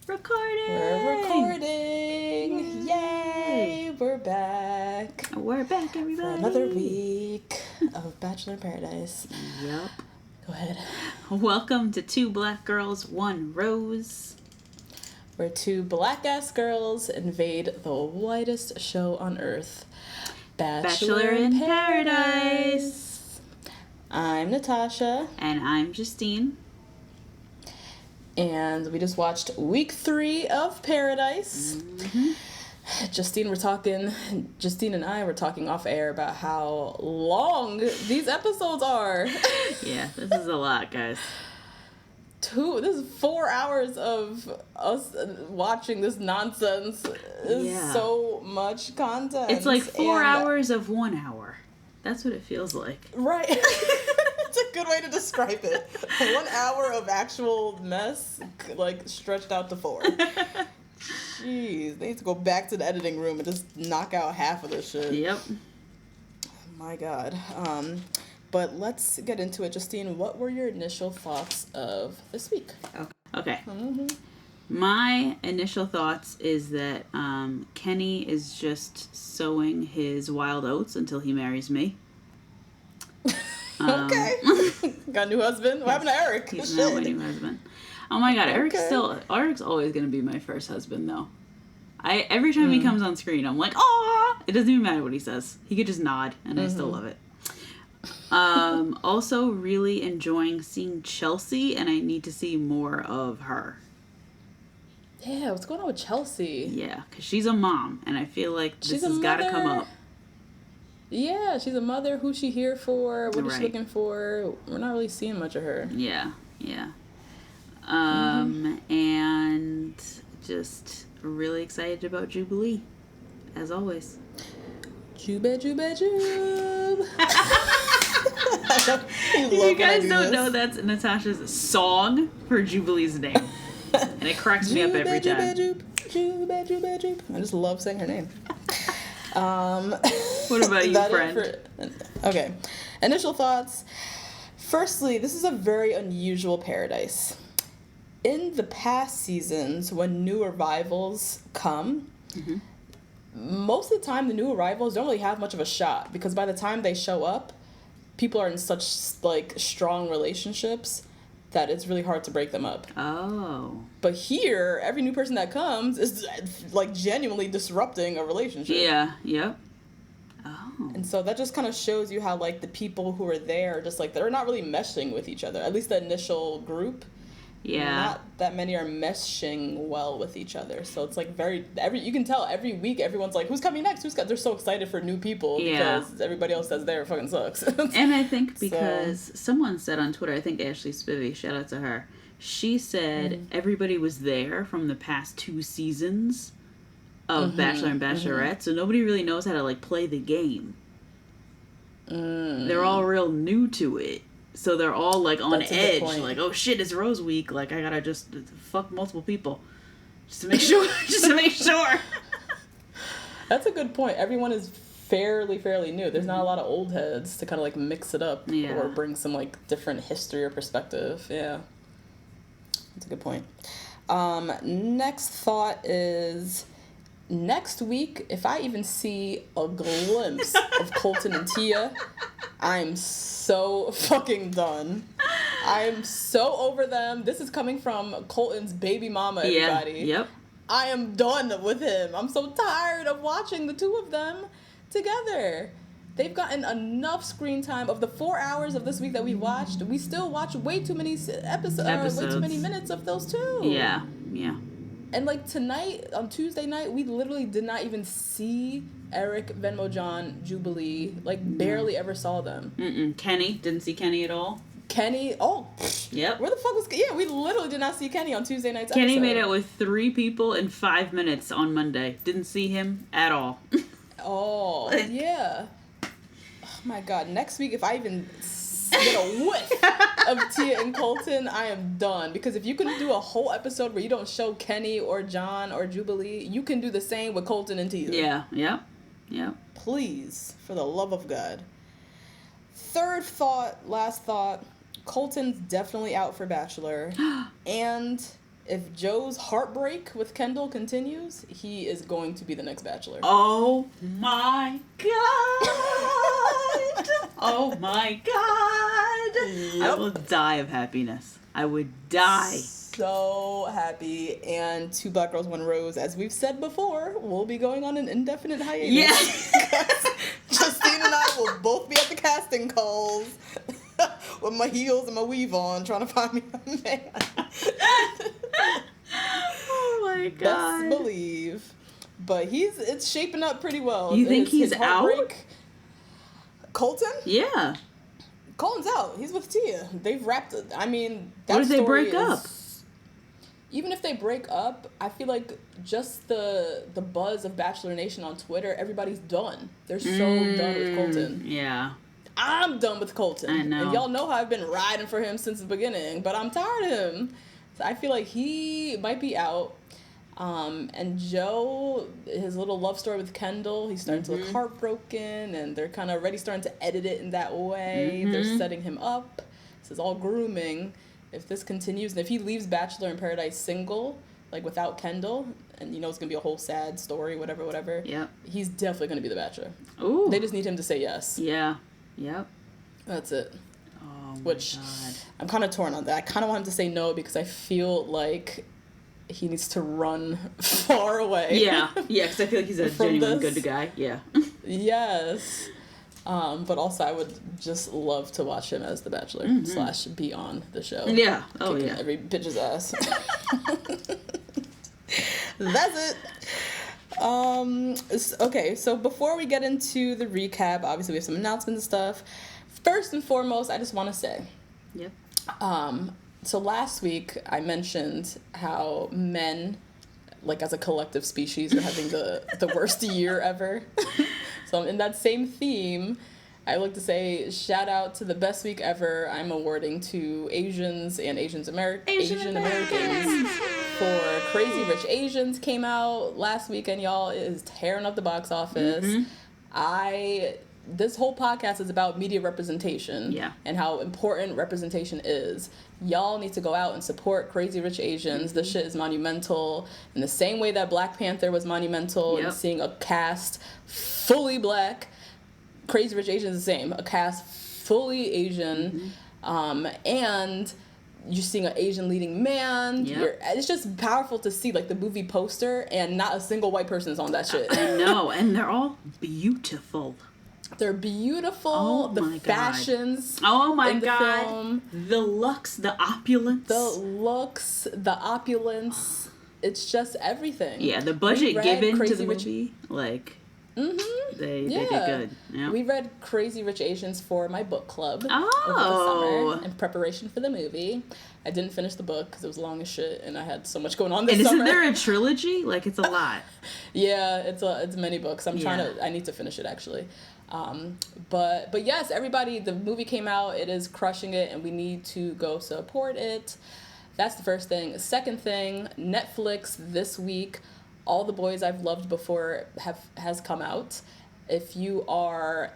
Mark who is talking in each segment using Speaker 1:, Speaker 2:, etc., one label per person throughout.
Speaker 1: Recording!
Speaker 2: We're recording! Yay! We're back.
Speaker 1: We're back, everybody.
Speaker 2: For another week of Bachelor in Paradise.
Speaker 1: Yep.
Speaker 2: Go ahead.
Speaker 1: Welcome to Two Black Girls, One Rose.
Speaker 2: Where two black-ass girls invade the whitest show on earth.
Speaker 1: Bachelor in Paradise.
Speaker 2: I'm Natasha.
Speaker 1: And I'm Justine.
Speaker 2: And we just watched week 3 of Paradise.
Speaker 1: Mm-hmm.
Speaker 2: Justine and I were talking off air about how long these episodes are.
Speaker 1: Yeah, this is a lot, guys.
Speaker 2: This is 4 hours of us watching this nonsense. Is so much content.
Speaker 1: It's like 4 hours of 1 hour. That's what it feels like.
Speaker 2: Right. It's a good way to describe it. 1 hour of actual mess, like, stretched out to 4. Jeez, they need to go back to the editing room and just knock out half of this shit.
Speaker 1: Yep.
Speaker 2: My God. But let's get into it. Justine, what were your initial thoughts of this week?
Speaker 1: Okay.
Speaker 2: Mm-hmm.
Speaker 1: My initial thoughts is that Kenny is just sowing his wild oats until he marries me.
Speaker 2: Okay. Got a new husband? What happened to Eric?
Speaker 1: He's not my new husband. Oh my God, Eric's always going to be my first husband, though. Every time he comes on screen, I'm like, "Aw!" It doesn't even matter what he says. He could just nod, and I still love it. Also, really enjoying seeing Chelsea, and I need to see more of her.
Speaker 2: Yeah, what's going on with Chelsea?
Speaker 1: Yeah, because she's a mom, and I feel like this has got to come up.
Speaker 2: Yeah, she's a mother. Who's she here for? What is she looking for? We're not really seeing much of her.
Speaker 1: Yeah. And just really excited about Jubilee, as always.
Speaker 2: Jube.
Speaker 1: You guys don't know that's Natasha's song for Jubilee's name. And it cracks me up every time.
Speaker 2: Jube. I just love saying her name.
Speaker 1: What about you, friend?
Speaker 2: Okay. Initial thoughts. Firstly, this is a very unusual Paradise. In the past seasons, when new arrivals come, most of the time the new arrivals don't really have much of a shot, because by the time they show up, people are in such strong relationships that it's really hard to break them up.
Speaker 1: Oh.
Speaker 2: But here, every new person that comes is genuinely disrupting a relationship.
Speaker 1: Yeah. Yep. Oh.
Speaker 2: And so that just kind of shows you how the people who are there just they're not really meshing with each other. At least the initial group.
Speaker 1: Yeah.
Speaker 2: Not that many are meshing well with each other. So it's you can tell every week everyone's like, who's coming next? They're so excited for new people because everybody else that's there fucking sucks.
Speaker 1: And I think because someone said on Twitter, I think Ashley Spivey, shout out to her, she said everybody was there from the past 2 seasons of Bachelor and Bachelorette, so nobody really knows how to play the game. They're all real new to it. So they're all on edge, oh shit, it's Rose Week, I gotta just fuck multiple people just to make sure.
Speaker 2: That's a good point. Everyone is fairly new. There's not a lot of old heads to kind of mix it up or bring some different history or perspective. Yeah, that's a good point. Next thought is, next week, if I even see a glimpse of Colton and Tia, I'm so fucking done. I'm so over them. This is coming from Colton's baby mama, everybody.
Speaker 1: Yeah, yep.
Speaker 2: I am done with him. I'm so tired of watching the two of them together. They've gotten enough screen time. Of the 4 hours of this week that we watched, we still watch way too many episodes. Way too many minutes of those two.
Speaker 1: Yeah.
Speaker 2: And tonight, on Tuesday night, we literally did not even see Eric, Venmo John, Jubilee. Barely ever saw them.
Speaker 1: Kenny, didn't see Kenny at all.
Speaker 2: Kenny, yep. Where the fuck was... Yeah, we literally did not see Kenny on Tuesday night's
Speaker 1: Kenny
Speaker 2: episode.
Speaker 1: made out with 3 people in 5 minutes on Monday. Didn't see him at all.
Speaker 2: Oh, yeah. Oh my God. Next week, if I even get a whiff of Tia and Colton, I am done. Because if you can do a whole episode where you don't show Kenny or John or Jubilee, you can do the same with Colton and Tia.
Speaker 1: Yeah.
Speaker 2: Please, for the love of God. Last thought, Colton's definitely out for Bachelor. And if Joe's heartbreak with Kendall continues, he is going to be the next Bachelor.
Speaker 1: Oh my God! Oh my God! Yep. I will die of happiness. I would die.
Speaker 2: So happy. And Two Black Girls, One Rose, as we've said before, will be going on an indefinite hiatus.
Speaker 1: Yes!
Speaker 2: Justine and I will both be at the casting calls with my heels and my weave on, trying to find me a man.
Speaker 1: Oh my God.
Speaker 2: Best believe. But it's shaping up pretty well.
Speaker 1: You think he's out?
Speaker 2: Colton?
Speaker 1: Yeah.
Speaker 2: Colton's out. He's with Tia. They've wrapped it. I mean, that
Speaker 1: what if they break up?
Speaker 2: Even if they break up, I feel like just the buzz of Bachelor Nation on Twitter, everybody's done. They're so done with Colton.
Speaker 1: Yeah.
Speaker 2: I'm done with Colton.
Speaker 1: I know.
Speaker 2: And y'all know how I've been riding for him since the beginning, but I'm tired of him. So I feel like he might be out. And Joe, his little love story with Kendall, he's starting to look heartbroken, and they're kind of already starting to edit it in that way. They're setting him up. This is all grooming. If this continues, and if he leaves Bachelor in Paradise single, like without Kendall, and you know it's going to be a whole sad story, whatever,
Speaker 1: yep,
Speaker 2: he's definitely going to be the Bachelor.
Speaker 1: Ooh.
Speaker 2: They just need him to say yes.
Speaker 1: Yeah. Yep.
Speaker 2: That's it.
Speaker 1: Oh, my
Speaker 2: Which,
Speaker 1: God.
Speaker 2: I'm kind of torn on that. I kind of want him to say no because I feel like he needs to run far away.
Speaker 1: Yeah, because I feel like he's a genuine good guy. Yeah.
Speaker 2: Yes. But also I would just love to watch him as the Bachelor / be on the show.
Speaker 1: Yeah. Oh, yeah.
Speaker 2: Every bitch's ass. That's it. Okay, so before we get into the recap, obviously we have some announcements and stuff. First and foremost, I just want to say.
Speaker 1: Yep.
Speaker 2: So last week I mentioned how men, like as a collective species, are having the worst year ever. So in that same theme, I like to say shout out to the best week ever I'm awarding to Asians and Asian Americans for Crazy Rich Asians came out last weekend, y'all. It is tearing up the box office. This whole podcast is about media representation and how important representation is. Y'all need to go out and support Crazy Rich Asians. This shit is monumental. In the same way that Black Panther was monumental in seeing a cast fully black, Crazy Rich Asians is the same. A cast fully Asian. And you're seeing an Asian leading man. It's just powerful to see, like, the movie poster and not a single white person is on that shit.
Speaker 1: I know, and they're all beautiful.
Speaker 2: They're beautiful. The fashions.
Speaker 1: Oh my
Speaker 2: in the
Speaker 1: God.
Speaker 2: Film.
Speaker 1: The looks, the opulence.
Speaker 2: The opulence. It's just everything.
Speaker 1: Yeah, the budget given to the movie, like, they did good. Yeah.
Speaker 2: We read Crazy Rich Asians for my book club over the summer in preparation for the movie. I didn't finish the book because it was long as shit, and I had so much going on this summer.
Speaker 1: And isn't there a trilogy? Like, it's a lot.
Speaker 2: Yeah, it's many books. I need to finish it, actually. But yes, everybody, the movie came out. It is crushing it, and we need to go support it. That's the first thing. Second thing, Netflix this week, All the Boys I've Loved Before has come out. If you are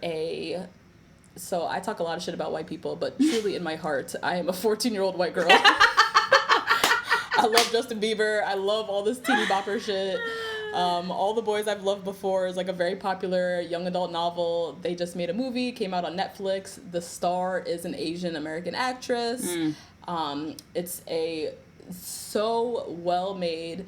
Speaker 2: so I talk a lot of shit about white people, but truly in my heart, I am a 14-year-old white girl. I love Justin Bieber. I love all this teeny bopper shit. All the Boys I've Loved Before is like a very popular young adult novel. They just made a movie, came out on Netflix. The star is an Asian American actress. It's a so well-made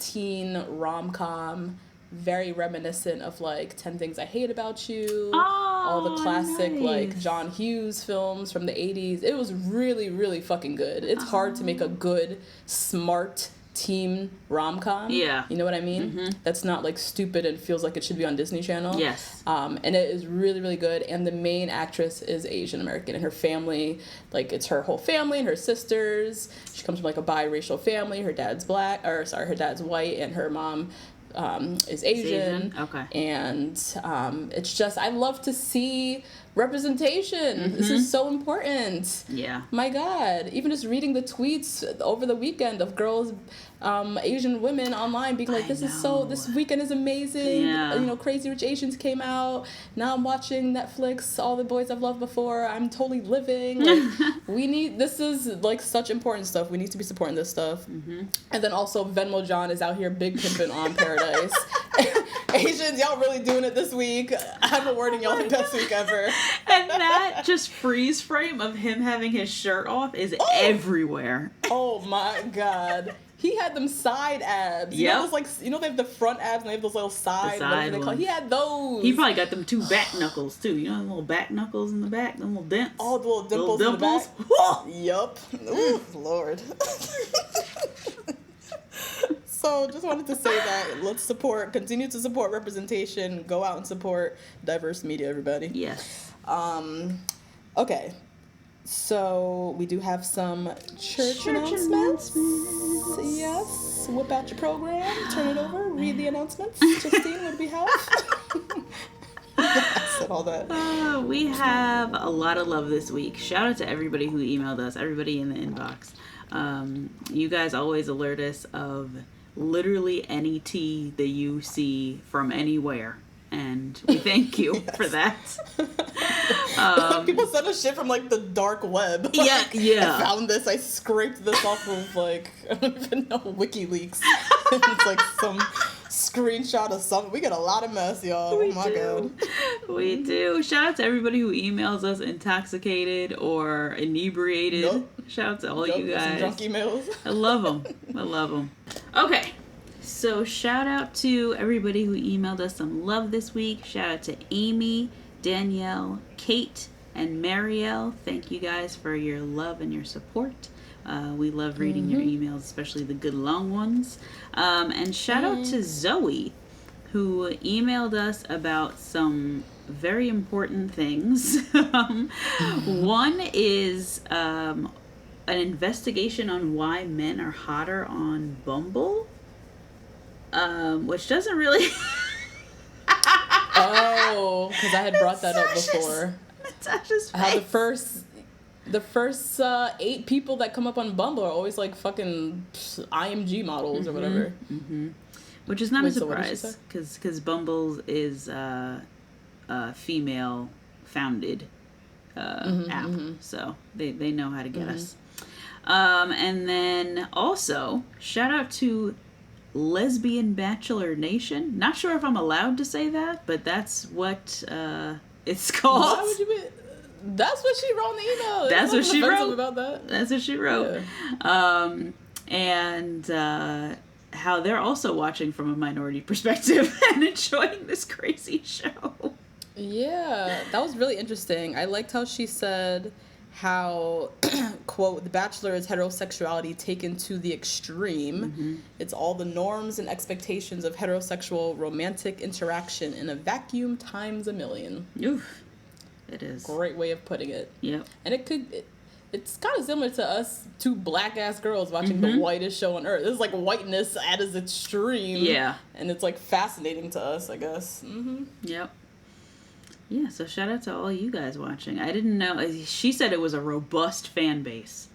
Speaker 2: teen rom-com, very reminiscent of like 10 Things I Hate About You, all the classic like John Hughes films from the 80s. It was really, really fucking good. It's hard to make a good, smart teen rom-com. Yeah. You know what I mean? That's not like stupid and feels like it should be on Disney Channel. Yes. And it is really, really good. And the main actress is Asian American, and her family, like, it's her whole family and her sisters. She comes from like a biracial family. Her dad's her dad's white, and her mom is Asian. Okay. And it's just, I love to see representation. This is so important.
Speaker 1: Yeah.
Speaker 2: My God. Even just reading the tweets over the weekend of girls, Asian women online being like, this weekend is amazing.
Speaker 1: Yeah.
Speaker 2: You know, Crazy Rich Asians came out. Now I'm watching Netflix, All the Boys I've Loved Before. I'm totally living. Like, this is like such important stuff. We need to be supporting this stuff. And then also Venmo John is out here big pimping on Paradise. Asians, y'all really doing it this week. I'm awarding y'all the best week ever.
Speaker 1: And that just freeze frame of him having his shirt off is everywhere.
Speaker 2: Oh my God. He had them side abs. You know, those, like, you know, they have the front abs and they have those little side whatever they call it. He had those.
Speaker 1: He probably got them 2 back knuckles too. You know, the little back knuckles in the back, the little dents.
Speaker 2: Oh, the little dimples in the back. Yup. Ooh, Lord. So just wanted to say that let's continue to support representation. Go out and support diverse media, everybody.
Speaker 1: Yes.
Speaker 2: Okay. So we do have some church announcements. Yes. Whip out your program. Turn it over. Read the announcements. Justine, what do we have? I said all that.
Speaker 1: We have a lot of love this week. Shout out to everybody who emailed us, everybody in the inbox. You guys always alert us of literally any tea that you see from anywhere. And we thank you for that.
Speaker 2: People send us shit from like the dark web.
Speaker 1: Like, yeah.
Speaker 2: I found this. I scraped this off of like, I don't even know, WikiLeaks. It's like some screenshot of something. We get a lot of mess, y'all. Oh my God.
Speaker 1: We do. Shout out to everybody who emails us intoxicated or inebriated.
Speaker 2: Nope.
Speaker 1: Shout out to all you guys.
Speaker 2: Some drunk emails.
Speaker 1: I love them. Okay. So shout out to everybody who emailed us some love this week. Shout out to Amy, Danielle, Kate, and Marielle. Thank you guys for your love and your support. We love reading your emails, especially the good long ones. And shout out to Zoe, who emailed us about some very important things. One is an investigation on why men are hotter on Bumble. Which doesn't really...
Speaker 2: Oh, because I had brought that up before.
Speaker 1: Natasha's face.
Speaker 2: How the first 8 people that come up on Bumble are always like fucking IMG models or whatever.
Speaker 1: Which is not a surprise, because Bumble is a female founded app, so they know how to get us. And then also shout out to Lesbian Bachelor Nation. Not sure if I'm allowed to say that, but that's what it's called.
Speaker 2: Why would you be? That's what she wrote in the email.
Speaker 1: That's what she wrote
Speaker 2: about that.
Speaker 1: That's what she wrote. Yeah. And how they're also watching from a minority perspective and enjoying this crazy show.
Speaker 2: Yeah, that was really interesting. I liked how she said how, quote, The Bachelor is heterosexuality taken to the extreme. It's all the norms and expectations of heterosexual romantic interaction in a vacuum times a million.
Speaker 1: Oof. It is.
Speaker 2: Great way of putting it.
Speaker 1: Yep.
Speaker 2: And it's kind of similar to us 2 black-ass girls watching the whitest show on earth. It's like whiteness at its extreme.
Speaker 1: Yeah.
Speaker 2: And it's like fascinating to us, I guess.
Speaker 1: Yep. Yeah, so shout out to all you guys watching. I didn't know. She said it was a robust fan base.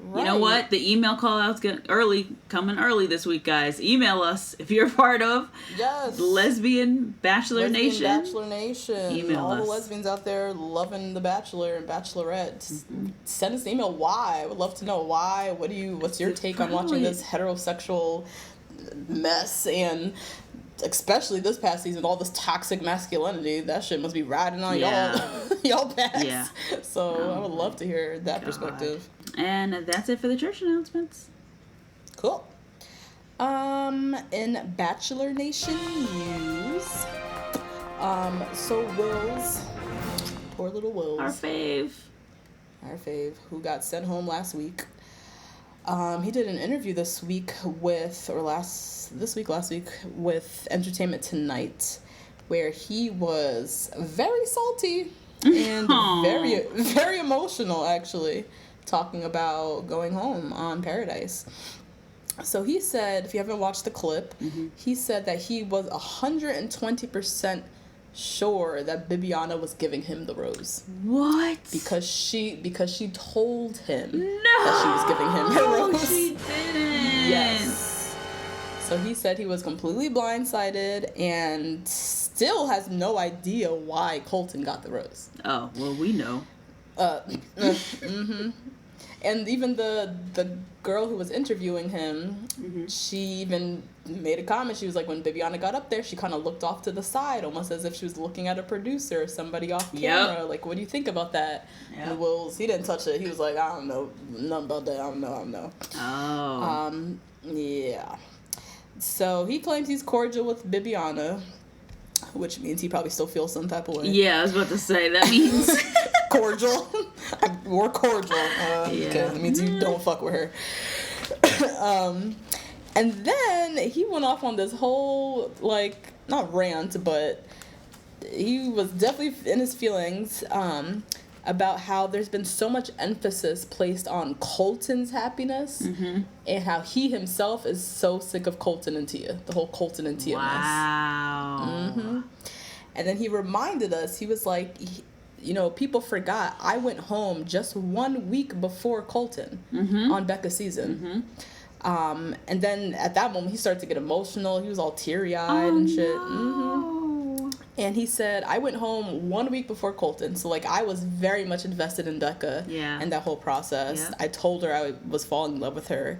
Speaker 1: Right. You know what? The email call out's coming early this week, guys. Email us if you're part of Lesbian Bachelor Nation.
Speaker 2: Bachelor Nation.
Speaker 1: Email
Speaker 2: all
Speaker 1: us.
Speaker 2: The lesbians out there loving The Bachelor and Bachelorette. Send us an email. Why? I would love to know why. What's your take on watching this heterosexual mess, and especially this past season, all this toxic masculinity? That shit must be riding on y'all backs. Yeah. So I would love to hear that perspective.
Speaker 1: And that's it for the church announcements.
Speaker 2: Cool. In Bachelor Nation news, so Wills, poor little Wills,
Speaker 1: our fave,
Speaker 2: who got sent home last week. He did an interview last week with Entertainment Tonight, where he was very salty and very, very emotional, actually, talking about going home on Paradise. So he said, if you haven't watched the clip, he said that he was 120% sure that Bibiana was giving him the rose.
Speaker 1: What?
Speaker 2: Because she told him
Speaker 1: no,
Speaker 2: that she was giving him her rose.
Speaker 1: She didn't.
Speaker 2: Yes. So he said he was completely blindsided and still has no idea why Colton got the rose.
Speaker 1: Oh, well, we know.
Speaker 2: Mm-hmm. And even the girl who was interviewing him, she even made a comment. She was like, when Bibiana got up there, she kind of looked off to the side, almost as if she was looking at a producer or somebody off camera. Like, what do you think about that? Yep. And Wills, he didn't touch it. He was like, I don't know nothing about that. I don't know.
Speaker 1: Oh.
Speaker 2: Yeah. So he claims he's cordial with Bibiana, which means he probably still feels some type of way.
Speaker 1: Yeah, I was about to say, that means...
Speaker 2: cordial. We're cordial. Okay, that means you don't fuck with her. And then he went off on this whole, like, not rant, but he was definitely in his feelings about how there's been so much emphasis placed on Colton's happiness and how he himself is so sick of Colton and Tia, the whole Colton and Tia mess.
Speaker 1: Wow.
Speaker 2: And then he reminded us, he was like... You know, people forgot I went home just 1 week before Colton on Becca's season. And then at that moment, he started to get emotional. He was all teary-eyed and shit.
Speaker 1: No.
Speaker 2: And he said, I went home 1 week before Colton. So, like, I was very much invested in Becca and that whole process. Yeah. I told her I was falling in love with her.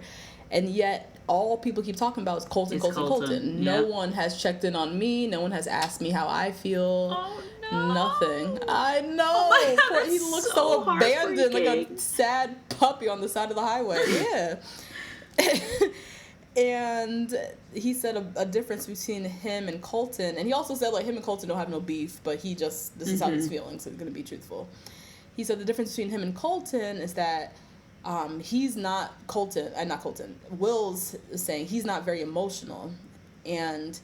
Speaker 2: And yet, all people keep talking about is Colton. No one has checked in on me. No one has asked me how I feel.
Speaker 1: Oh, no.
Speaker 2: Nothing. I know.
Speaker 1: Oh my God,
Speaker 2: he looks so abandoned, like a sad puppy on the side of the highway. Yeah. And he said a difference between him and Colton, and he also said, like, him and Colton don't have no beef, but he just, this is how he's feeling, so he's gonna be truthful. He said the difference between him and Colton is that he's not Will's saying he's not very emotional, and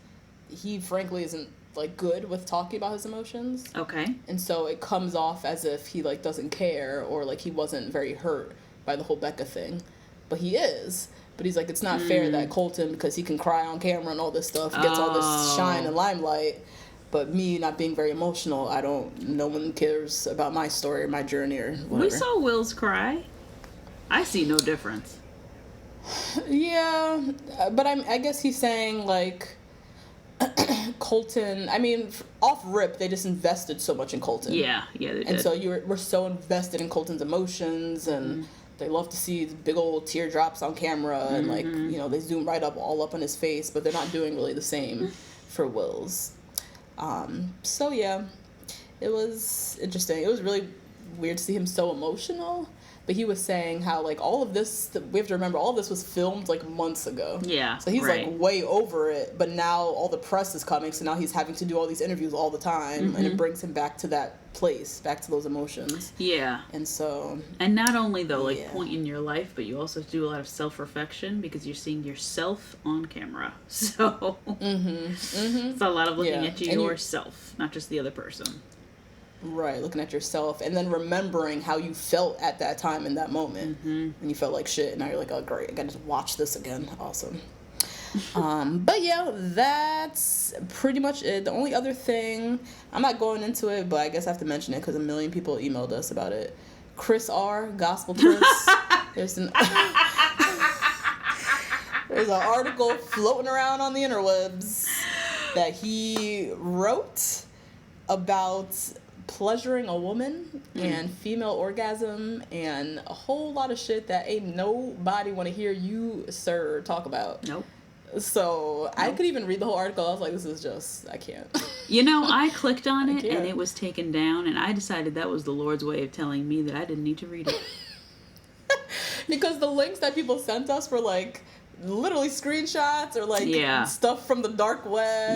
Speaker 2: he frankly isn't, like, good with talking about his emotions.
Speaker 1: Okay.
Speaker 2: And so it comes off as if he, like, doesn't care, or, like, he wasn't very hurt by the whole Becca thing. But he is. But he's like, it's not fair that Colton, because he can cry on camera and all this stuff, gets all this shine and limelight. But me not being very emotional, no one cares about my story or my journey or whatever.
Speaker 1: We saw Will's cry. I see no difference.
Speaker 2: Yeah, but I guess he's saying, like, Colton, I mean, off rip, they just invested so much in Colton.
Speaker 1: Yeah, they did.
Speaker 2: And so we're so invested in Colton's emotions, and they love to see the big old teardrops on camera, and, like, you know, they zoom right up, all up on his face, but they're not doing really the same for Will's. So, yeah, it was interesting. It was really weird to see him so emotional. But he was saying how, like, all of this, we have to remember, all of this was filmed, like, months ago.
Speaker 1: Yeah,
Speaker 2: so he's, like, way over it, but now all the press is coming, so now he's having to do all these interviews all the time, and it brings him back to that place, back to those emotions.
Speaker 1: Yeah.
Speaker 2: And so...
Speaker 1: And not only, though, like, point in your life, but you also do a lot of self-reflection, because you're seeing yourself on camera. So... It's a lot of looking at yourself, not just the other person.
Speaker 2: Right, looking at yourself, and then remembering how you felt at that time in that moment. And you felt like shit, and now you're like, oh, great, I gotta just watch this again. Awesome. But yeah, that's pretty much it. The only other thing, I'm not going into it, but I guess I have to mention it because a million people emailed us about it. Chris R, Gospel Chris. There's an article floating around on the interwebs that he wrote about pleasuring a woman and female orgasm and a whole lot of shit that ain't nobody want to hear you, sir, talk about.
Speaker 1: Nope.
Speaker 2: So I could even read the whole article. I was like, this is just, I can't.
Speaker 1: You know, I clicked on it and it was taken down, and I decided that was the Lord's way of telling me that I didn't need to read it.
Speaker 2: Because the links that people sent us were like literally screenshots or like stuff from the dark web,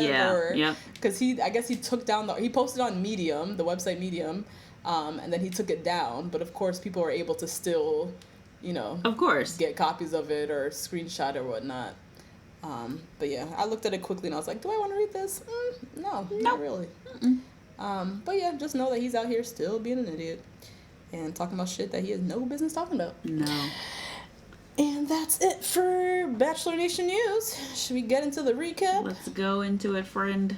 Speaker 2: because I guess he took down he posted on Medium, the website Medium, and then he took it down, but of course people were able to still, you know, of course, get copies of it or screenshot or whatnot. But yeah, I looked at it quickly and I was like, do I want to read this? No, not really. But yeah, just know that he's out here still being an idiot and talking about shit that he has no business talking about.
Speaker 1: No.
Speaker 2: And that's it for Bachelor Nation News. Should we get into the recap?
Speaker 1: Let's go into it, friend.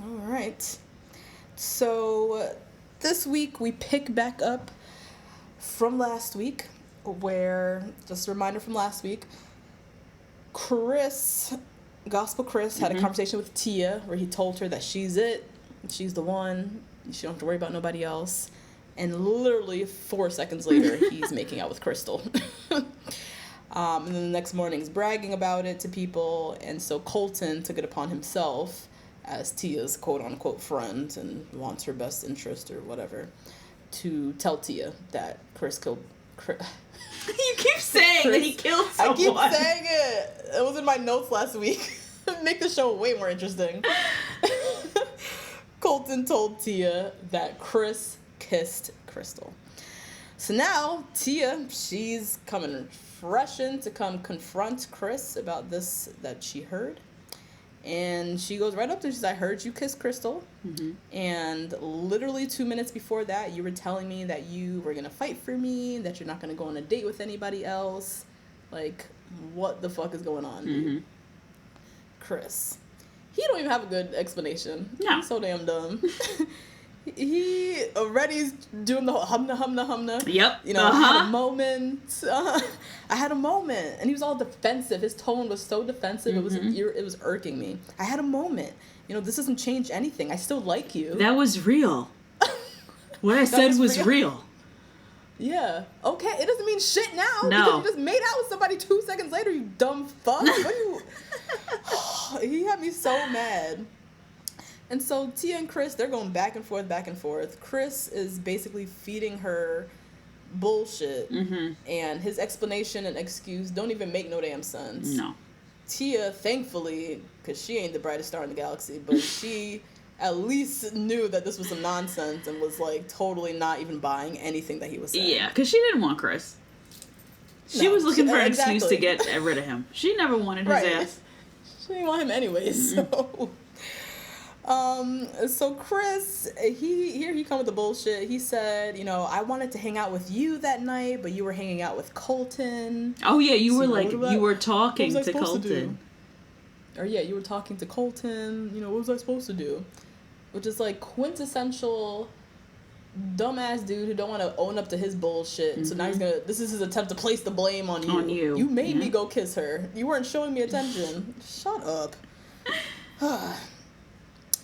Speaker 2: All right. So this week we pick back up from last week, where, just a reminder from last week, Gospel Chris had a conversation with Tia where he told her that she's it, she's the one, she don't have to worry about nobody else. And literally 4 seconds later, he's making out with Krystal. And then the next morning he's bragging about it to people, and so Colton took it upon himself as Tia's quote-unquote friend and wants her best interest or whatever, to tell Tia that Chris killed...
Speaker 1: You keep saying that he killed someone.
Speaker 2: I keep saying it. It was in my notes last week. Make the show way more interesting. Colton told Tia that Chris kissed Krystal. So now Tia, she's coming fresh in to come confront Chris about this that she heard. And she goes right up to him. She says, I heard you kiss Krystal. Mm-hmm. And literally 2 minutes before that, you were telling me that you were going to fight for me, that you're not going to go on a date with anybody else. Like, what the fuck is going on, dude? Chris. He don't even have a good explanation.
Speaker 1: No.
Speaker 2: He's so damn dumb. He already's doing the whole humna.
Speaker 1: Yep.
Speaker 2: You know, I had a moment. I had a moment. And he was all defensive. His tone was so defensive. It was irking me. I had a moment. You know, this doesn't change anything. I still like you.
Speaker 1: That was real. What I said was real.
Speaker 2: Yeah. Okay. It doesn't mean shit now.
Speaker 1: No.
Speaker 2: Because you just made out with somebody 2 seconds later, you dumb fuck. What are you... He had me so mad. And so Tia and Chris, they're going back and forth. Chris is basically feeding her bullshit. And his explanation and excuse don't even make no damn sense.
Speaker 1: No.
Speaker 2: Tia, thankfully, because she ain't the brightest star in the galaxy, but she at least knew that this was some nonsense and was, like, totally not even buying anything that he was saying.
Speaker 1: Yeah, because she didn't want Chris. She was looking for an excuse to get rid of him. She never wanted his ass.
Speaker 2: She didn't want him anyways, so... So Chris, he come with the bullshit. He said, you know, I wanted to hang out with you that night, but you were hanging out with Colton.
Speaker 1: Oh yeah, you were talking to Colton.
Speaker 2: Or yeah, you were talking to Colton. You know, what was I supposed to do? Which is like quintessential dumbass dude who don't want to own up to his bullshit. So now this is his attempt to place the blame on you. You made me go kiss her. You weren't showing me attention. Shut up.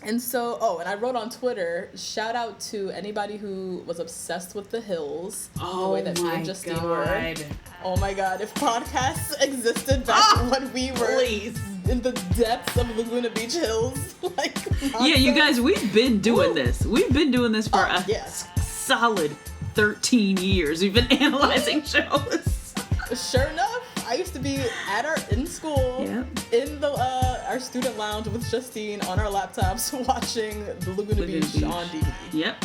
Speaker 2: And so, and I wrote on Twitter, shout out to anybody who was obsessed with The Hills.
Speaker 1: Oh,
Speaker 2: the way that
Speaker 1: my
Speaker 2: me and Justine
Speaker 1: God.
Speaker 2: Were. Oh my God, if podcasts existed back when we were in the depths of Laguna Beach Hills. Like,
Speaker 1: yeah, you guys, we've been doing this. We've been doing this for a solid 13 years. We've been analyzing shows.
Speaker 2: Sure enough, I used to be in school, in the our student lounge with Justine on our laptops watching the Laguna Beach on DVD.
Speaker 1: Yep.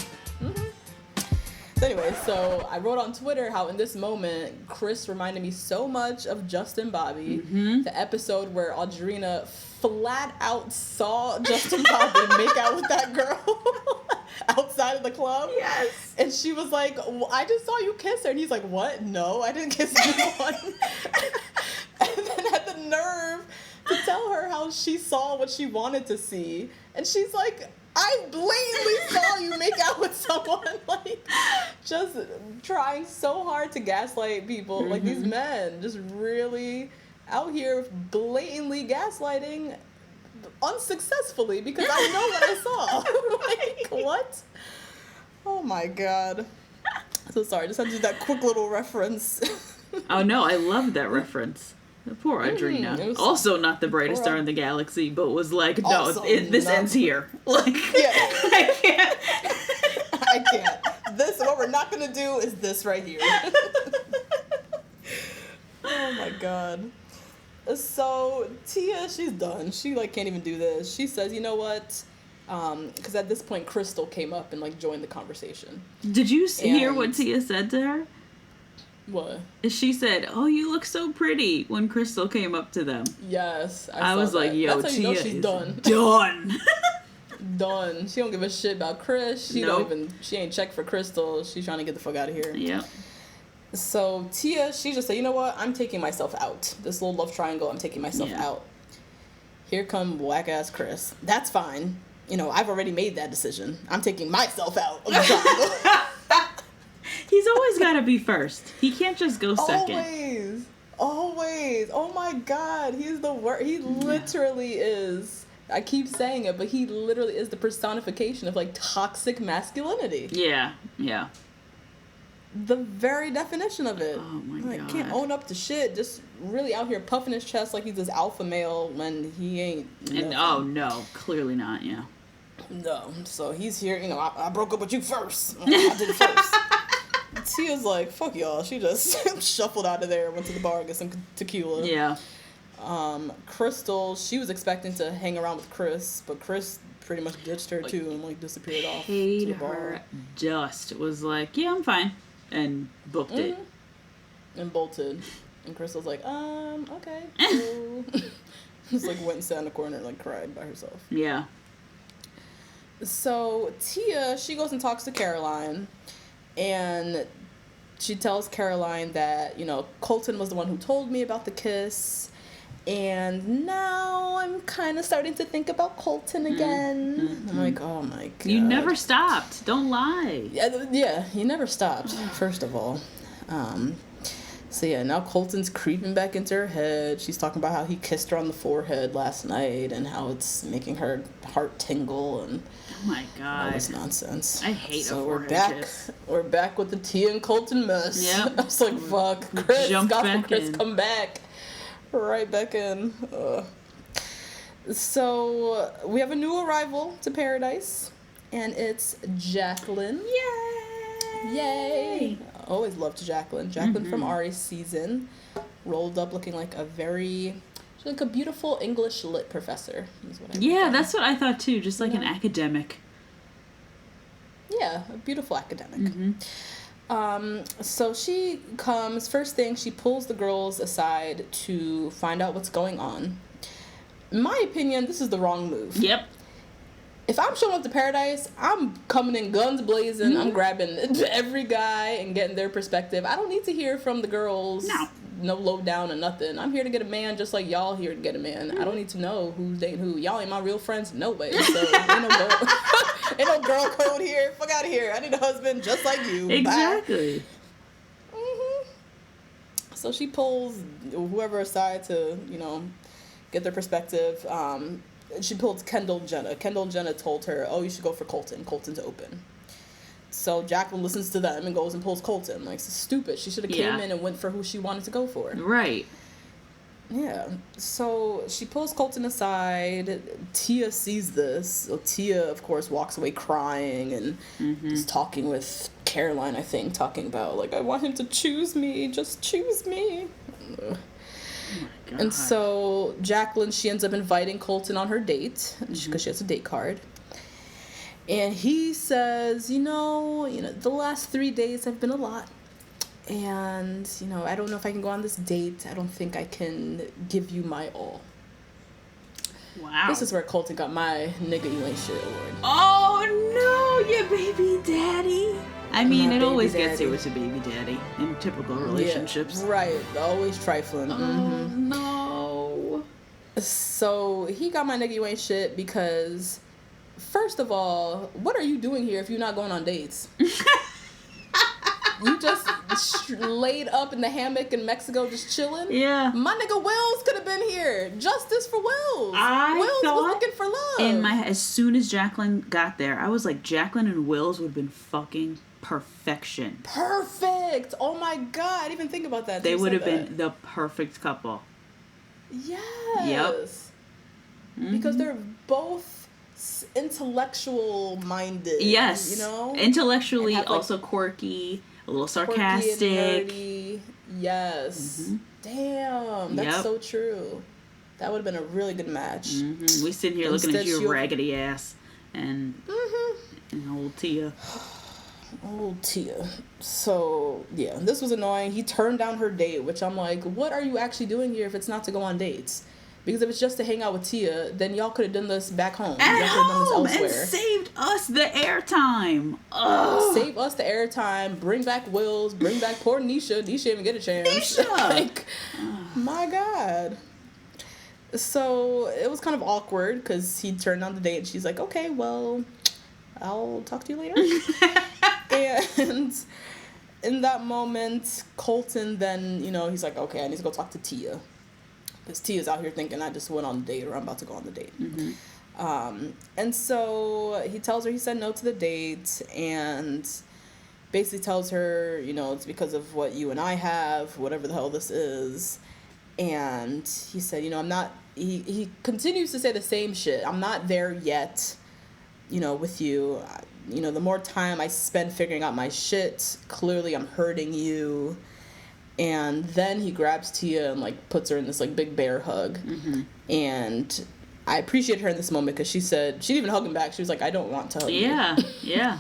Speaker 2: So anyway, so I wrote on Twitter how in this moment, Chris reminded me so much of Justin Bobby, the episode where Audrina flat out saw Justin Bobby make out with that girl outside of the club.
Speaker 1: Yes.
Speaker 2: And she was like, I just saw you kiss her. And he's like, what? No, I didn't kiss anyone. And then had the nerve to tell her how she saw what she wanted to see. And she's like, I blatantly saw you make out with someone. Like, just trying so hard to gaslight people. Like, these men just really out here blatantly gaslighting unsuccessfully because I know what I saw. Like, what? Oh my God. So sorry, just had to do that quick little reference.
Speaker 1: Oh no, I love that reference. Poor Audrina. Also not the brightest star in the galaxy, but was like, no, this ends here. Like, I can't.
Speaker 2: I can't. What we're not going to do is this right here. Oh my God. So Tia, she's done. She like can't even do this. She says, you know what? Because at this point, Krystal came up and like joined the conversation.
Speaker 1: Did you hear what Tia said to her?
Speaker 2: What?
Speaker 1: She said, "Oh, you look so pretty." When Krystal came up to them.
Speaker 2: Yes,
Speaker 1: I was like, "Yo,
Speaker 2: that's how you know she's done. Done. She don't give a shit about Chris. She ain't checked for Krystal. She's trying to get the fuck out of here.
Speaker 1: Yeah.
Speaker 2: So Tia, she just said, you know what? I'm taking myself out. This little love triangle, I'm taking myself out. Here come whack ass Chris. That's fine. I've already made that decision. I'm taking myself out of the triangle.
Speaker 1: He's always got to be first. He can't just go second.
Speaker 2: Always. Oh my God. He's the worst. He literally is. I keep saying it, but he literally is the personification of like toxic masculinity.
Speaker 1: Yeah.
Speaker 2: The very definition of it.
Speaker 1: Oh my God.
Speaker 2: Can't own up to shit. Just really out here puffing his chest like he's this alpha male when he ain't.
Speaker 1: And no, clearly not. Yeah.
Speaker 2: No. So he's here. I broke up with you first. I did it first. Tia's like, fuck y'all. She just shuffled out of there, went to the bar, get some tequila.
Speaker 1: Yeah.
Speaker 2: Krystal, she was expecting to hang around with Chris, but Chris pretty much ditched her too and like disappeared off to the bar.
Speaker 1: Her dust. Was like, yeah, I'm fine, and booked it
Speaker 2: and bolted. And Crystal's like, okay. So just like went and sat in the corner and like cried by herself.
Speaker 1: Yeah.
Speaker 2: So Tia, she goes and talks to Caroline. And she tells Caroline that, Colton was the one who told me about the kiss. And now I'm kind of starting to think about Colton again. Mm-hmm. I'm like, oh my God.
Speaker 1: You never stopped. Don't lie.
Speaker 2: Yeah, he never stopped, first of all. So yeah, now Colton's creeping back into her head. She's talking about how he kissed her on the forehead last night and how it's making her heart tingle and...
Speaker 1: Oh my God.
Speaker 2: All this nonsense.
Speaker 1: I hate
Speaker 2: so
Speaker 1: a forehead kiss.
Speaker 2: We're back with the Tia and Colton mess.
Speaker 1: Yep.
Speaker 2: I was like, fuck. Chris,
Speaker 1: Chris,
Speaker 2: come back. Right back in. So we have a new arrival to Paradise. And it's Jacqueline. Yay! Always loved Jacqueline. Jacqueline from Ari's season. Rolled up looking like she's like a beautiful English lit professor. Is what I
Speaker 1: that's what I thought too. Just like an academic.
Speaker 2: Yeah, a beautiful academic. So she comes, first thing, she pulls the girls aside to find out what's going on. In my opinion, this is the wrong move.
Speaker 1: Yep.
Speaker 2: If I'm showing up to Paradise, I'm coming in guns blazing. I'm grabbing every guy and getting their perspective. I don't need to hear from the girls. No lowdown or nothing. I'm here to get a man just like y'all here to get a man. I don't need to know who's dating who. Y'all ain't my real friends. No way. So ain't no girl code here. Fuck out of here. I need a husband just like you.
Speaker 1: Exactly.
Speaker 2: Bye. So she pulls whoever aside to, get their perspective. She pulled Kendall and Jenna. Kendall and Jenna told her, you should go for Colton. Colton's open. So Jacqueline listens to them and goes and pulls Colton. Like, it's stupid. She should have came in and went for who she wanted to go for.
Speaker 1: Right.
Speaker 2: Yeah. So she pulls Colton aside. Tia sees this. So Tia, of course, walks away crying and is talking with Caroline, I think, talking about, like, I want him to choose me. Just choose me.
Speaker 1: Oh my God.
Speaker 2: And so Jacqueline, she ends up inviting Colton on her date because she has a date card. And he says, the last 3 days have been a lot. And, I don't know if I can go on this date. I don't think I can give you my all.
Speaker 1: Wow.
Speaker 2: This is where Colton got my nigga you ain't shit award.
Speaker 1: Oh, no, you baby daddy. I mean, it always gets you with a baby daddy in typical relationships.
Speaker 2: Yeah, right. Always trifling.
Speaker 1: Oh, no.
Speaker 2: So he got my nigga you ain't shit because... First of all, what are you doing here if you're not going on dates? You just laid up in the hammock in Mexico just chilling?
Speaker 1: Yeah.
Speaker 2: My nigga Wills could have been here. Justice for Wills. Wills was looking for love.
Speaker 1: As soon as Jacqueline got there, I was like, Jacqueline and Wills would have been fucking perfection.
Speaker 2: Perfect. Oh my God. I didn't even think about that.
Speaker 1: They would have been the perfect couple.
Speaker 2: Yes.
Speaker 1: Yep.
Speaker 2: Because they're both intellectual minded.
Speaker 1: Yes. Intellectually, also quirky, a little sarcastic.
Speaker 2: Quirky and nerdy. Yes. Damn. That's so true. That would have been a really good match.
Speaker 1: We sitting here looking at your raggedy ass and old Tia.
Speaker 2: Old Tia. So, yeah, this was annoying. He turned down her date, which I'm like, what are you actually doing here if it's not to go on dates? Because if it's just to hang out with Tia, then y'all could have done this back home.
Speaker 1: At
Speaker 2: y'all could have done this
Speaker 1: home
Speaker 2: elsewhere.
Speaker 1: And saved us the airtime.
Speaker 2: Save us the airtime. Bring back Wills. Bring back poor Nisha. Nisha didn't even get a chance.
Speaker 1: Nisha!
Speaker 2: My God. So it was kind of awkward because he turned on the date and she's like, okay, well, I'll talk to you later. And in that moment, Colton then, he's like, okay, I need to go talk to Tia. Because Tia's out here thinking I just went on a date or I'm about to go on the date. And so he tells her he said no to the date and basically tells her, it's because of what you and I have, whatever the hell this is. And he said, I'm not, he continues to say the same shit. I'm not there yet, with you. The more time I spend figuring out my shit, clearly I'm hurting you. And then he grabs Tia and, puts her in this, big bear hug. And I appreciate her in this moment because she said, she didn't even hug him back. She was like, I don't want to hug you.
Speaker 1: Yeah.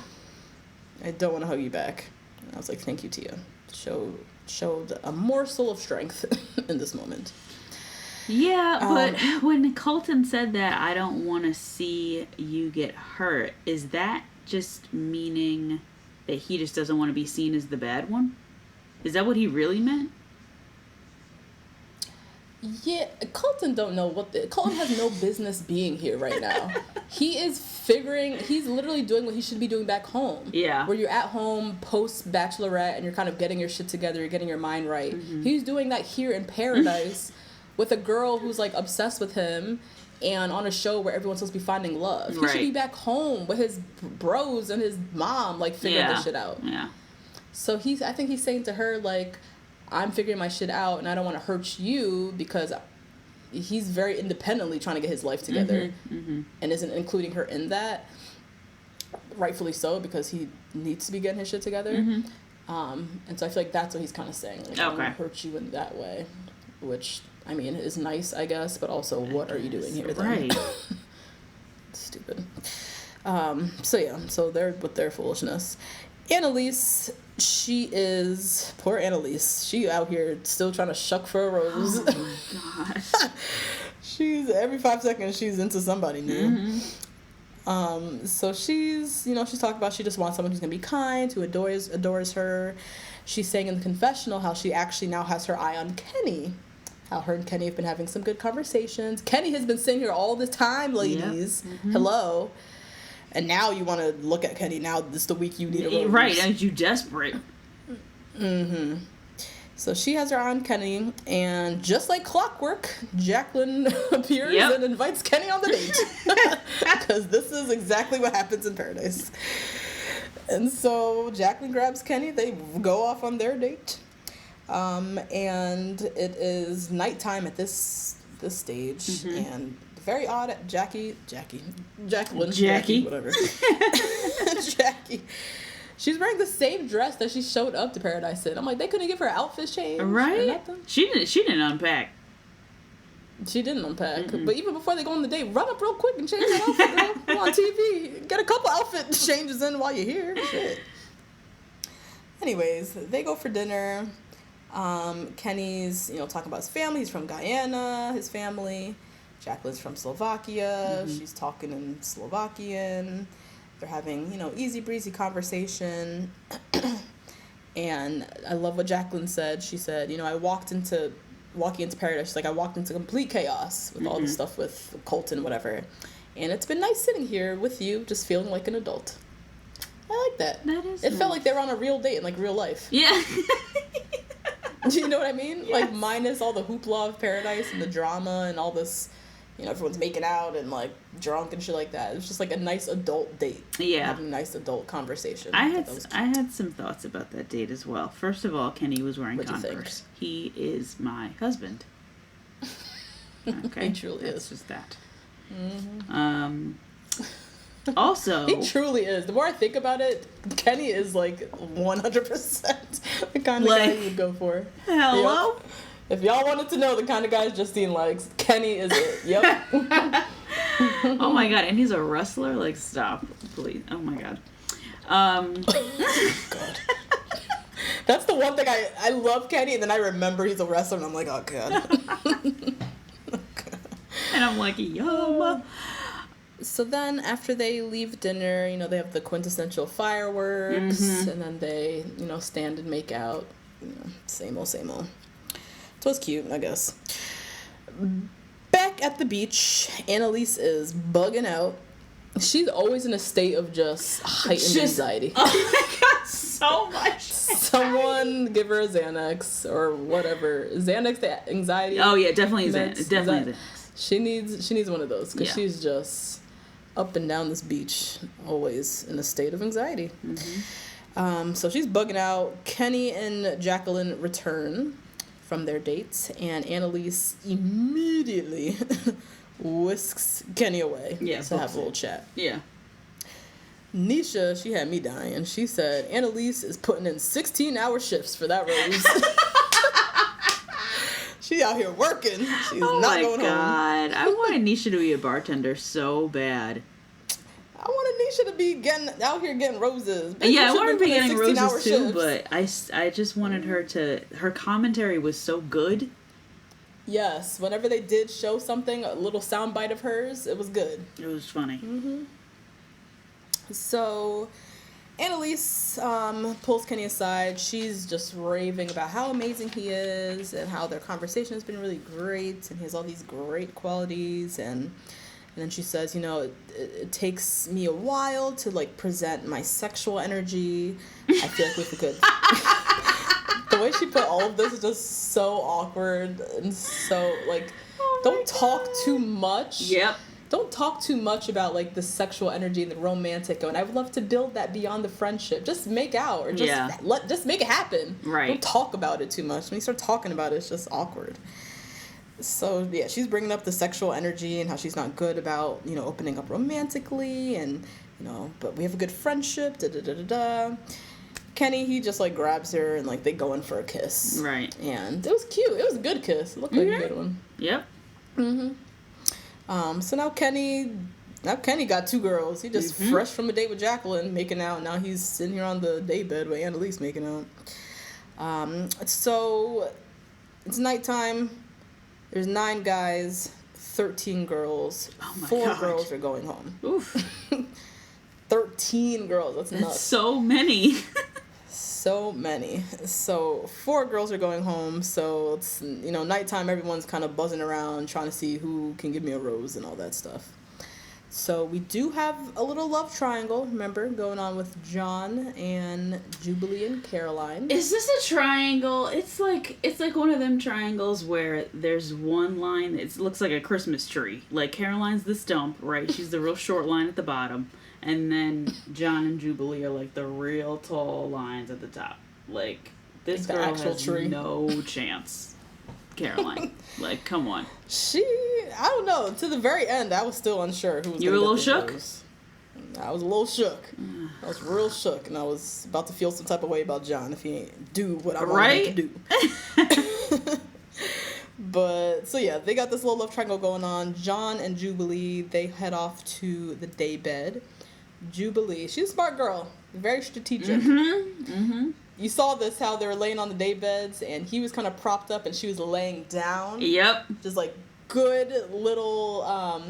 Speaker 2: I don't want to hug you back. And I was like, thank you, Tia. Showed a morsel of strength in this moment.
Speaker 1: Yeah, but when Colton said that, I don't want to see you get hurt, is that just meaning that he just doesn't want to be seen as the bad one? Is that what he really meant?
Speaker 2: Yeah, Colton don't know Colton has no business being here right now. He's literally doing what he should be doing back home.
Speaker 1: Yeah.
Speaker 2: Where you're at home post Bachelorette and you're kind of getting your shit together, you're getting your mind right. He's doing that here in paradise with a girl who's obsessed with him and on a show where everyone's supposed to be finding love. He should be back home with his bros and his mom, figuring this shit out.
Speaker 1: Yeah.
Speaker 2: So I think he's saying to her, I'm figuring my shit out and I don't want to hurt you because he's very independently trying to get his life together and isn't including her in that. Rightfully so, because he needs to be getting his shit together. And so I feel like that's what he's kind of saying. I don't want to hurt you in that way, which, I mean, is nice, I guess, but also what are you doing here then?
Speaker 1: Right.
Speaker 2: Stupid. So they're with their foolishness. Annalise, poor Annalise, she out here still trying to shuck for a rose.
Speaker 1: Oh my gosh.
Speaker 2: She's, every 5 seconds, she's into somebody new. So she's talking about she just wants someone who's going to be kind, who adores her. She's saying in the confessional how she actually now has her eye on Kenny. How her and Kenny have been having some good conversations. Kenny has been sitting here all the time, ladies. Hello. And now you want to look at Kenny. Now this is the week you need a rose.
Speaker 1: Right, aren't you desperate?
Speaker 2: So she has her eye on Kenny, and just like clockwork, Jacqueline appears and invites Kenny on the date. Because this is exactly what happens in Paradise. And so Jacqueline grabs Kenny. They go off on their date. And it is nighttime at this stage. And very odd. Jackie, whatever. Jackie. She's wearing the same dress that she showed up to Paradise in. I'm like, they couldn't give her outfit change,
Speaker 1: right?
Speaker 2: Or nothing?
Speaker 1: She didn't unpack.
Speaker 2: She didn't unpack. But even before they go on the date, run up real quick and change that outfit, girl. Come on TV. Get a couple outfit changes in while you're here. Shit. Anyways, they go for dinner. Kenny's, talking about his family. He's from Guyana, his family. Jacqueline's from Slovakia. She's talking in Slovakian. They're having, easy breezy conversation. And I love what Jacqueline said. She said, walking into Paradise, she's like, I walked into complete chaos with all the stuff with Colton, whatever. And it's been nice sitting here with you, just feeling like an adult. I like that.
Speaker 1: That is
Speaker 2: It
Speaker 1: nice.
Speaker 2: Felt like they were on a real date in, real life.
Speaker 1: Yeah.
Speaker 2: Do you know what I mean?
Speaker 1: Yes.
Speaker 2: Minus all the hoopla of Paradise and the drama and all this, everyone's making out and, drunk and shit like that. It was just, a nice adult date.
Speaker 1: Yeah.
Speaker 2: Having a nice adult conversation.
Speaker 1: I had some thoughts about that date as well. First of all, Kenny was wearing Converse. He is my husband. Okay.
Speaker 2: He truly is.
Speaker 1: Just that. Also,
Speaker 2: he truly is. The more I think about it, Kenny is 100% the kind of guy you would go for.
Speaker 1: Hello?
Speaker 2: Yep. If y'all wanted to know the kind of guys Justine likes, Kenny is it. Yep.
Speaker 1: Oh my god, and he's a wrestler? Stop, please. Oh my god. God.
Speaker 2: That's the one thing I love Kenny, and then I remember he's a wrestler, and I'm like, oh god.
Speaker 1: And I'm like, yum.
Speaker 2: So then, after they leave dinner, they have the quintessential fireworks, and then they, stand and make out. Same old, same old. So it's cute, I guess. Back back at the beach. Annalise is bugging out. She's always in a state of just heightened anxiety.
Speaker 1: Oh my god, so much.
Speaker 2: Someone give her a Xanax or whatever. Xanax, the anxiety.
Speaker 1: Oh yeah, definitely Xanax. Definitely Xanax.
Speaker 2: She needs one of those because she's just up and down this beach, always in a state of anxiety. Mm-hmm. So she's bugging out. Kenny and Jacqueline return from their dates, and Annalise immediately whisks Kenny away to have a little chat.
Speaker 1: Yeah.
Speaker 2: Nisha, she had me dying. She said, Annalise is putting in 16-hour shifts for that rose. She out here working. She's not going home. Oh my god.
Speaker 1: I wanted Nisha to be a bartender so bad.
Speaker 2: I wanted Nisha to be out here getting roses.
Speaker 1: Maybe I wanted her to be getting roses too, but I just wanted her to... Her commentary was so good.
Speaker 2: Yes. Whenever they did show something, a little soundbite of hers, it was good.
Speaker 1: It was funny.
Speaker 2: Mm-hmm. So Annalise pulls Kenny aside. She's just raving about how amazing he is and how their conversation has been really great and he has all these great qualities. And then she says, it takes me a while to like present my sexual energy. I feel like we could. The way she put all of this is just so awkward and so like, don't talk too much.
Speaker 1: Yep.
Speaker 2: Don't talk too much about, like, the sexual energy and the romantic. And I would love to build that beyond the friendship. Just make out. Or just make it happen.
Speaker 1: Right.
Speaker 2: Don't talk about it too much. When you start talking about it, it's just awkward. So, yeah, she's bringing up the sexual energy and how she's not good about, opening up romantically. And, but we have a good friendship. Da-da-da-da-da. Kenny, he just, like, grabs her and, like, they go in for a kiss.
Speaker 1: Right.
Speaker 2: And it was cute. It was a good kiss. It looked like a good one.
Speaker 1: Yep.
Speaker 2: Mm-hmm. So now Kenny got two girls. He just fresh from a date with Jacqueline, making out. Now he's sitting here on the daybed with Annalise making out. So it's nighttime. There's 9 guys, 13 girls.
Speaker 1: Oh my
Speaker 2: 4
Speaker 1: God.
Speaker 2: girls are going home.
Speaker 1: Oof.
Speaker 2: 13 girls. That's nuts.
Speaker 1: So many.
Speaker 2: So many. So 4 girls are going home. So it's, nighttime, everyone's kind of buzzing around trying to see who can give me a rose and all that stuff. So we do have a little love triangle, remember, going on with John and Jubilee and Caroline.
Speaker 1: Is this a triangle? It's like one of them triangles where there's one line. It looks like a Christmas tree. Like Caroline's the stump, right? She's the real short line at the bottom. And then John and Jubilee are like the real tall lines at the top. Like, this girl has no chance. Caroline. Like, come on.
Speaker 2: I don't know. To the very end, I was still unsure who was going to get
Speaker 1: You were a little shook?
Speaker 2: Rose. I was a little shook. I was real shook, and I was about to feel some type of way about John if he ain't do what I wanted him to do. But, so yeah, they got this little love triangle going on. John and Jubilee, they head off to the daybed. Jubilee, she's a smart girl, very strategic. You saw this, how they were laying on the daybeds, and he was kind of propped up, and she was laying down.
Speaker 1: Yep.
Speaker 2: Just like good little,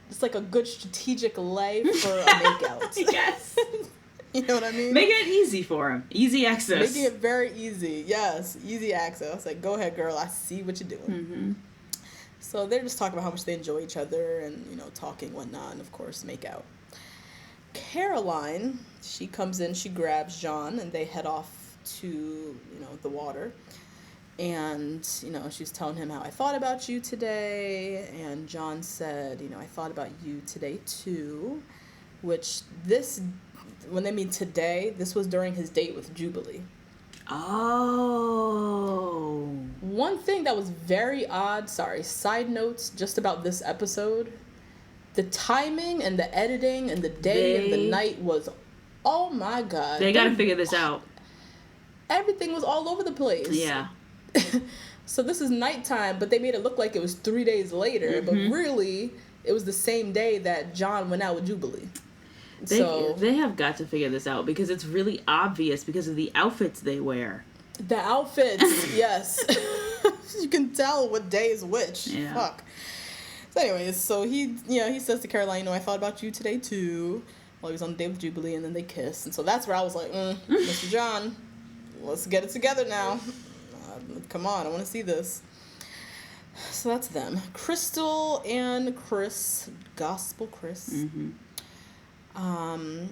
Speaker 2: just like a good strategic lay for a makeout.
Speaker 1: Yes.
Speaker 2: You know what I mean?
Speaker 1: Making it easy for him. Easy access.
Speaker 2: Making it very easy. Yes, easy access. Like, go ahead, girl. I see what you're doing. So they're just talking about how much they enjoy each other and, talking, whatnot, and, of course, make out. Caroline, she comes in, she grabs John, and they head off to, the water. And, she's telling him how I thought about you today. And John said, I thought about you today, too. Which when they mean today, this was during his date with Jubilee.
Speaker 1: Oh.
Speaker 2: One thing that was very odd, side notes just about this episode. The timing and the editing and the day and the night was, oh my God.
Speaker 1: They got to figure this out.
Speaker 2: Everything was all over the place.
Speaker 1: Yeah.
Speaker 2: So this is nighttime, but they made it look like it was 3 days later. But really, it was the same day that John went out with Jubilee.
Speaker 1: They have got to figure this out because it's really obvious because of the outfits they wear.
Speaker 2: The outfits, yes. You can tell what day is which.
Speaker 1: Yeah.
Speaker 2: Fuck. So anyways, so he says to Caroline, I thought about you today too, while he was on the date with Jubilee, and then they kiss. And so that's where I was like, Mr. John, let's get it together now. Come on, I want to see this. So that's them. Krystal and Chris, Gospel Chris.
Speaker 1: Mm-hmm.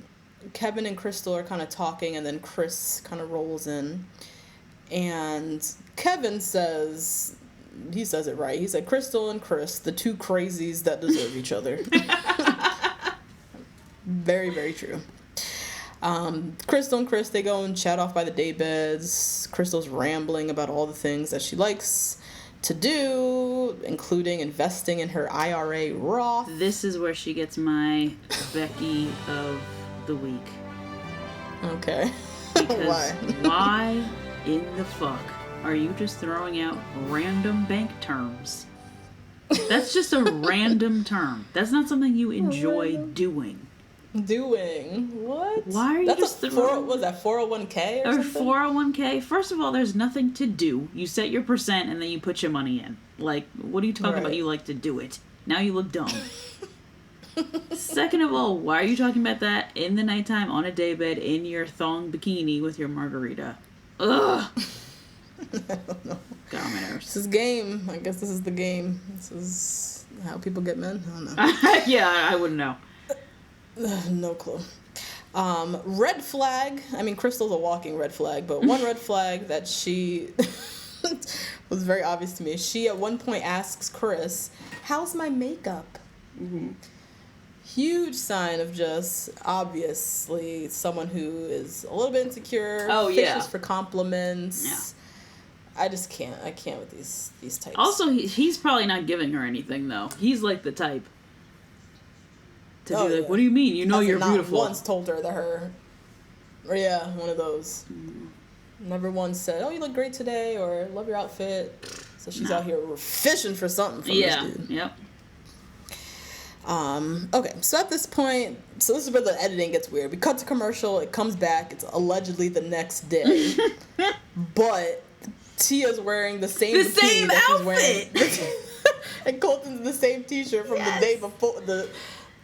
Speaker 2: Kevin and Krystal are kind of talking, and then Chris kind of rolls in. And Kevin says, he says it right. He said, Krystal and Chris, the two crazies that deserve each other. Very, very true. Krystal and Chris, they go and chat off by the daybeds. Crystal's rambling about all the things that she likes to do, including investing in her IRA Roth.
Speaker 1: This is where she gets my Becky of the week.
Speaker 2: Okay.
Speaker 1: Because why in the fuck are you just throwing out random bank terms? That's just a random term. That's not something you enjoy doing.
Speaker 2: What?
Speaker 1: Why are you just throwing...
Speaker 2: Was that 401k or something?
Speaker 1: 401k? First of all, there's nothing to do. You set your percent and then you put your money in. Like, what are you talking about? You like to do it. Now you look dumb. Second of all, why are you talking about that in the nighttime on a daybed in your thong bikini with your margarita? Ugh.
Speaker 2: I don't know.
Speaker 1: God, my nerves.
Speaker 2: This is game. I guess this is the game. This is how people get men. I don't know.
Speaker 1: Yeah, I wouldn't know.
Speaker 2: No clue. Red flag. I mean, Krystal's a walking red flag, but one red flag that she was very obvious to me. She at one point asks Chris, "How's my makeup?"
Speaker 1: Mm-hmm.
Speaker 2: Huge sign of just obviously someone who is a little bit insecure.
Speaker 1: Oh, yeah.
Speaker 2: Fishes for compliments.
Speaker 1: Yeah.
Speaker 2: I just can't. I can't with these types.
Speaker 1: Also, he's probably not giving her anything though. He's like the type to be like, "What do you mean? You know you're beautiful."
Speaker 2: Once told her that her, or one of those. Never once said, "Oh, you look great today," or "Love your outfit." So she's out here fishing for something from this dude.
Speaker 1: Yep.
Speaker 2: Okay, so at this point, so this is where the editing gets weird. We cut to commercial, it comes back, it's allegedly the next day. But Tia's wearing the same
Speaker 1: outfit.
Speaker 2: She's wearing. And Colton's in the same t-shirt from the day before. The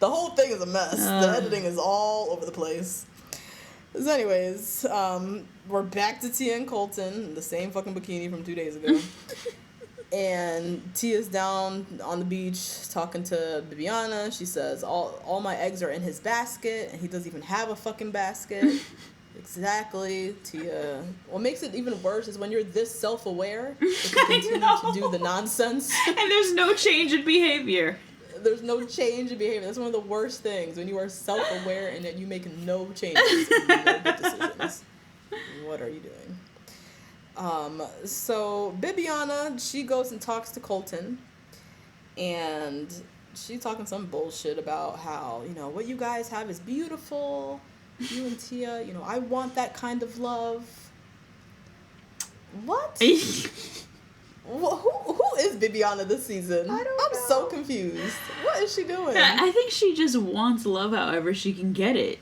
Speaker 2: whole thing is a mess. The editing is all over the place. So anyways, we're back to Tia and Colton in the same fucking bikini from 2 days ago. And Tia's down on the beach talking to Bibiana. She says, all my eggs are in his basket, and he doesn't even have a fucking basket. Exactly, Tia. What makes it even worse is when you're this self-aware, that you continue to do the nonsense.
Speaker 1: And there's no change in behavior.
Speaker 2: There's no change in behavior. That's one of the worst things, when you are self-aware and that you make no changes, no good decisions. What are you doing? So Bibiana, she goes and talks to Colton, and she's talking some bullshit about how, what you guys have is beautiful, you and Tia, I want that kind of love. What? Who is Bibiana this season? I'm so confused. What is she doing?
Speaker 1: I think she just wants love however she can get it.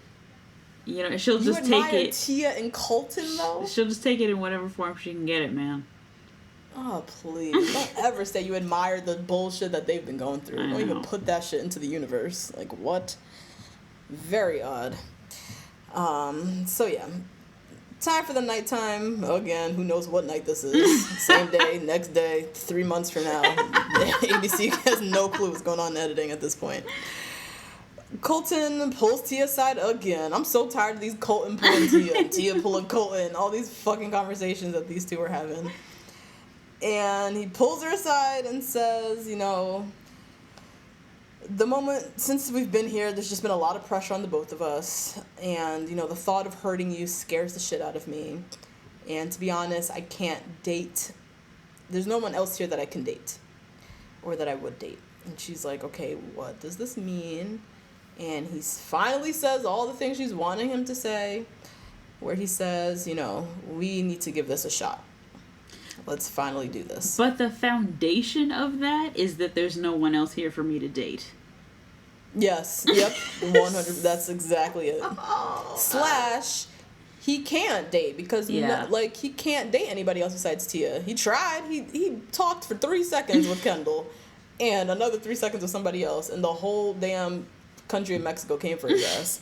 Speaker 1: She'll just take it.
Speaker 2: Tia and Colton, though?
Speaker 1: She'll just take it in whatever form she can get it, man.
Speaker 2: Oh, please. Don't ever say you admire the bullshit that they've been going through. Don't even put that shit into the universe. Like, what? Very odd. So, yeah. Time for the nighttime. Again, who knows what night this is. Same day, next day, 3 months from now. ABC has no clue what's going on in editing at this point. Colton pulls Tia aside again. I'm so tired of these Colton pulling Tia, Tia pulling Colton, all these fucking conversations that these two are having. And he pulls her aside and says, the moment since we've been here, there's just been a lot of pressure on the both of us. And, the thought of hurting you scares the shit out of me. And to be honest, I can't date. There's no one else here that I can date or that I would date. And she's like, okay, what does this mean? And he finally says all the things she's wanting him to say, where he says, we need to give this a shot. Let's finally do this. But
Speaker 1: the foundation of that is that there's no one else here for me to date.
Speaker 2: Yes. Yep. 100. That's exactly it. / he can't date because he can't date anybody else besides Tia. He tried. He talked for 3 seconds with Kendall and another 3 seconds with somebody else, and the whole damn country of Mexico came for his ass.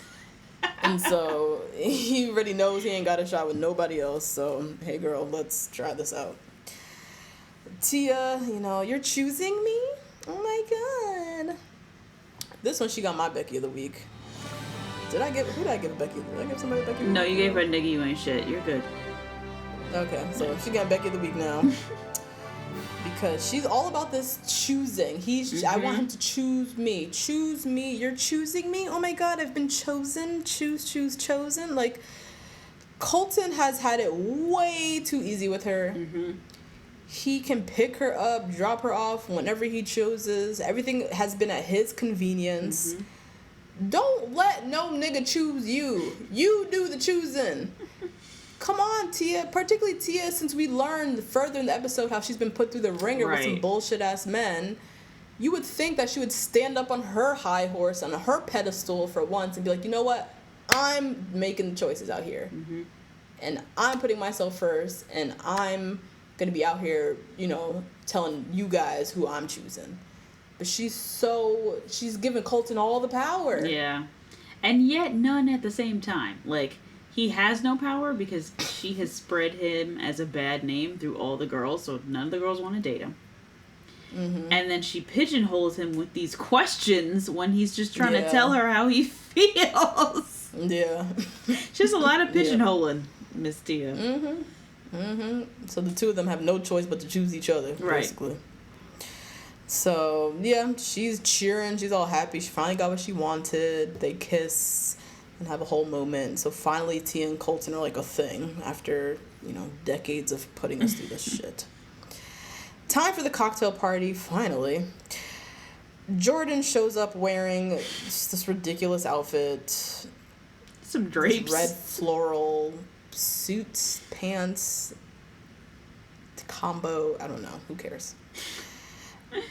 Speaker 2: And so he already knows he ain't got a shot with nobody else. So, hey girl, let's try this out. Tia, you're choosing me? Oh my god. This one, she got my Becky of the week. Who did I give Becky? Did I give somebody Becky?
Speaker 1: No, you gave her nigga, you ain't shit. You're good.
Speaker 2: Okay, so she got Becky of the week now. Because she's all about this choosing. I want him to choose me. Choose me. You're choosing me? Oh my god, I've been chosen. Chosen. Like, Colton has had it way too easy with her. Mm-hmm. He can pick her up, drop her off whenever he chooses. Everything has been at his convenience. Mm-hmm. Don't let no nigga choose you. You do the choosing. Come on, Tia. Particularly Tia, since we learned further in the episode how she's been put through the ringer with some bullshit-ass men. You would think that she would stand up on her high horse, on her pedestal for once and be like, you know what? I'm making the choices out here. Mm-hmm. And I'm putting myself first, and I'm going to be out here, telling you guys who I'm choosing. But she's giving Colton all the power.
Speaker 1: Yeah. And yet none at the same time. Like, he has no power because she has spread him as a bad name through all the girls, so none of the girls want to date him. Mm-hmm. And then she pigeonholes him with these questions when he's just trying to tell her how he feels.
Speaker 2: Yeah.
Speaker 1: She has a lot of pigeonholing, Miss Tia.
Speaker 2: Mm-hmm. Mm-hmm. So the two of them have no choice but to choose each other, basically. So, yeah, she's cheering. She's all happy. She finally got what she wanted. They kiss and have a whole moment. So finally, Tia and Colton are like a thing after, decades of putting us through this shit. Time for the cocktail party, finally. Jordan shows up wearing just this ridiculous outfit.
Speaker 1: Some drapes.
Speaker 2: Red floral suits, pants, combo. I don't know. Who cares?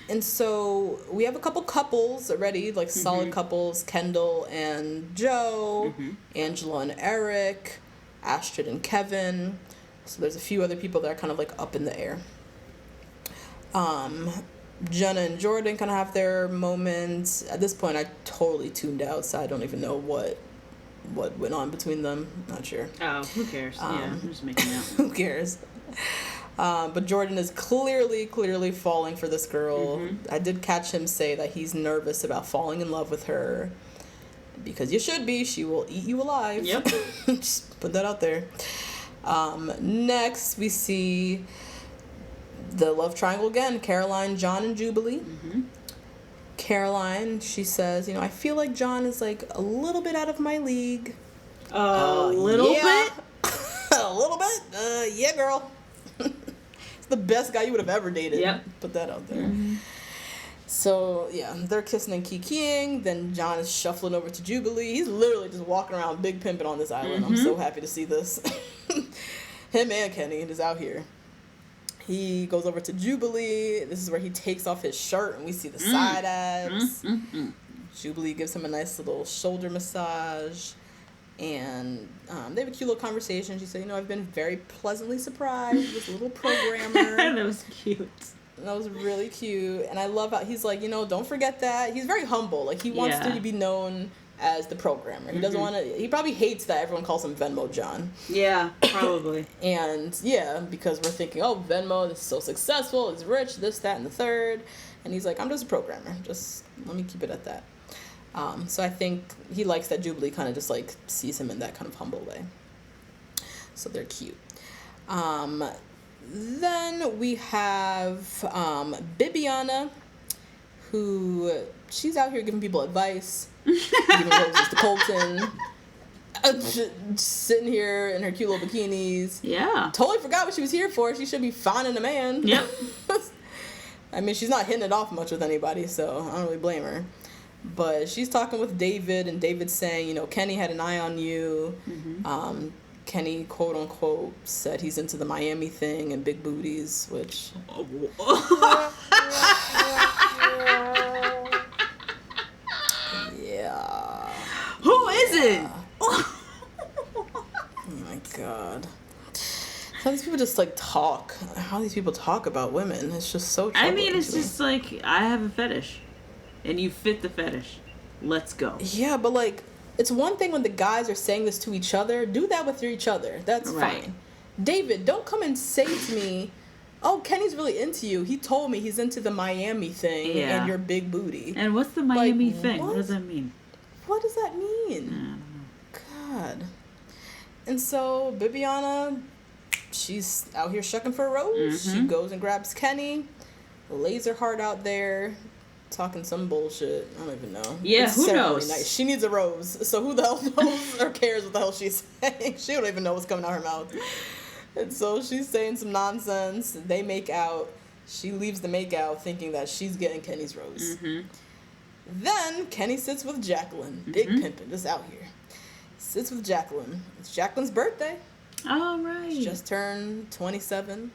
Speaker 2: And so we have a couple couples already, like solid couples. Kendall and Joe, Angela and Eric, Astrid and Kevin. So there's a few other people that are kind of like up in the air. Jenna and Jordan kind of have their moments. At this point, I totally tuned out, so I don't even know what went on between them. Not sure.
Speaker 1: Oh, who cares? I'm just making out.
Speaker 2: Who cares? But Jordan is clearly falling for this girl. Mm-hmm. I did catch him say that he's nervous about falling in love with her. Because you should be. She will eat you alive.
Speaker 1: Yep.
Speaker 2: Just put that out there. Next, we see the love triangle again. Caroline, John, and Jubilee. Mm-hmm. Caroline, she says, I feel like John is like a little bit out of my league.
Speaker 1: A little bit?
Speaker 2: A little bit? Yeah, girl. It's the best guy you would have ever dated.
Speaker 1: Yep.
Speaker 2: Put that out there. Mm-hmm. So, yeah, they're kissing and kikiing. Then John is shuffling over to Jubilee. He's literally just walking around big pimping on this island. I'm so happy to see this. Him and Kenny is out here. He goes over to Jubilee. This is where he takes off his shirt and we see the side abs. Jubilee gives him a nice little shoulder massage. And they have a cute little conversation. She said, I've been very pleasantly surprised with a little programmer.
Speaker 1: That was cute.
Speaker 2: That was really cute. And I love how he's like, don't forget that. He's very humble. Like, he wants to be known as the programmer. He doesn't want to... He probably hates that everyone calls him Venmo John.
Speaker 1: Yeah, probably.
Speaker 2: And, because we're thinking, Venmo, this is so successful, it's rich, this, that, and the third. And he's like, I'm just a programmer. Just let me keep it at that. So I think he likes that Jubilee kind of just like sees him in that kind of humble way. So they're cute. Then we have Bibiana, who she's out here giving people advice, giving roses to Colton, sitting here in her cute little bikinis.
Speaker 1: Yeah.
Speaker 2: Totally forgot what she was here for. She should be finding a man.
Speaker 1: Yep.
Speaker 2: I mean, she's not hitting it off much with anybody, so I don't really blame her. But she's talking with David, and David's saying, Kenny had an eye on you. Mm-hmm. Kenny, quote unquote, said he's into the Miami thing and big booties, which... Yeah.
Speaker 1: Who is it?
Speaker 2: Oh my god. How these people just talk. How these people talk about women. It's just so troubling.
Speaker 1: I mean, it's just like, I have a fetish. And you fit the fetish. Let's go.
Speaker 2: Yeah, but it's one thing when the guys are saying this to each other. Do that with each other. That's fine. David, don't come and say to me, oh, Kenny's really into you. He told me he's into the Miami thing and your big booty.
Speaker 1: And what's the Miami
Speaker 2: like,
Speaker 1: thing? What does that mean?
Speaker 2: What does that mean?
Speaker 1: I don't know.
Speaker 2: God. And so Bibiana, she's out here shucking for a rose. She goes and grabs Kenny, lays her heart out there, talking some bullshit. I don't even know.
Speaker 1: Yeah, who knows?
Speaker 2: Nice. She needs a rose, so who the hell knows or cares what the hell she's saying? She don't even know what's coming out her mouth. And so she's saying some nonsense. They make out. She leaves the make out thinking that she's getting Kenny's rose. Then Kenny sits with Jacqueline. Big pimpin', just out here. Sits with Jacqueline. It's Jacqueline's birthday.
Speaker 1: Oh, right.
Speaker 2: She just turned 27.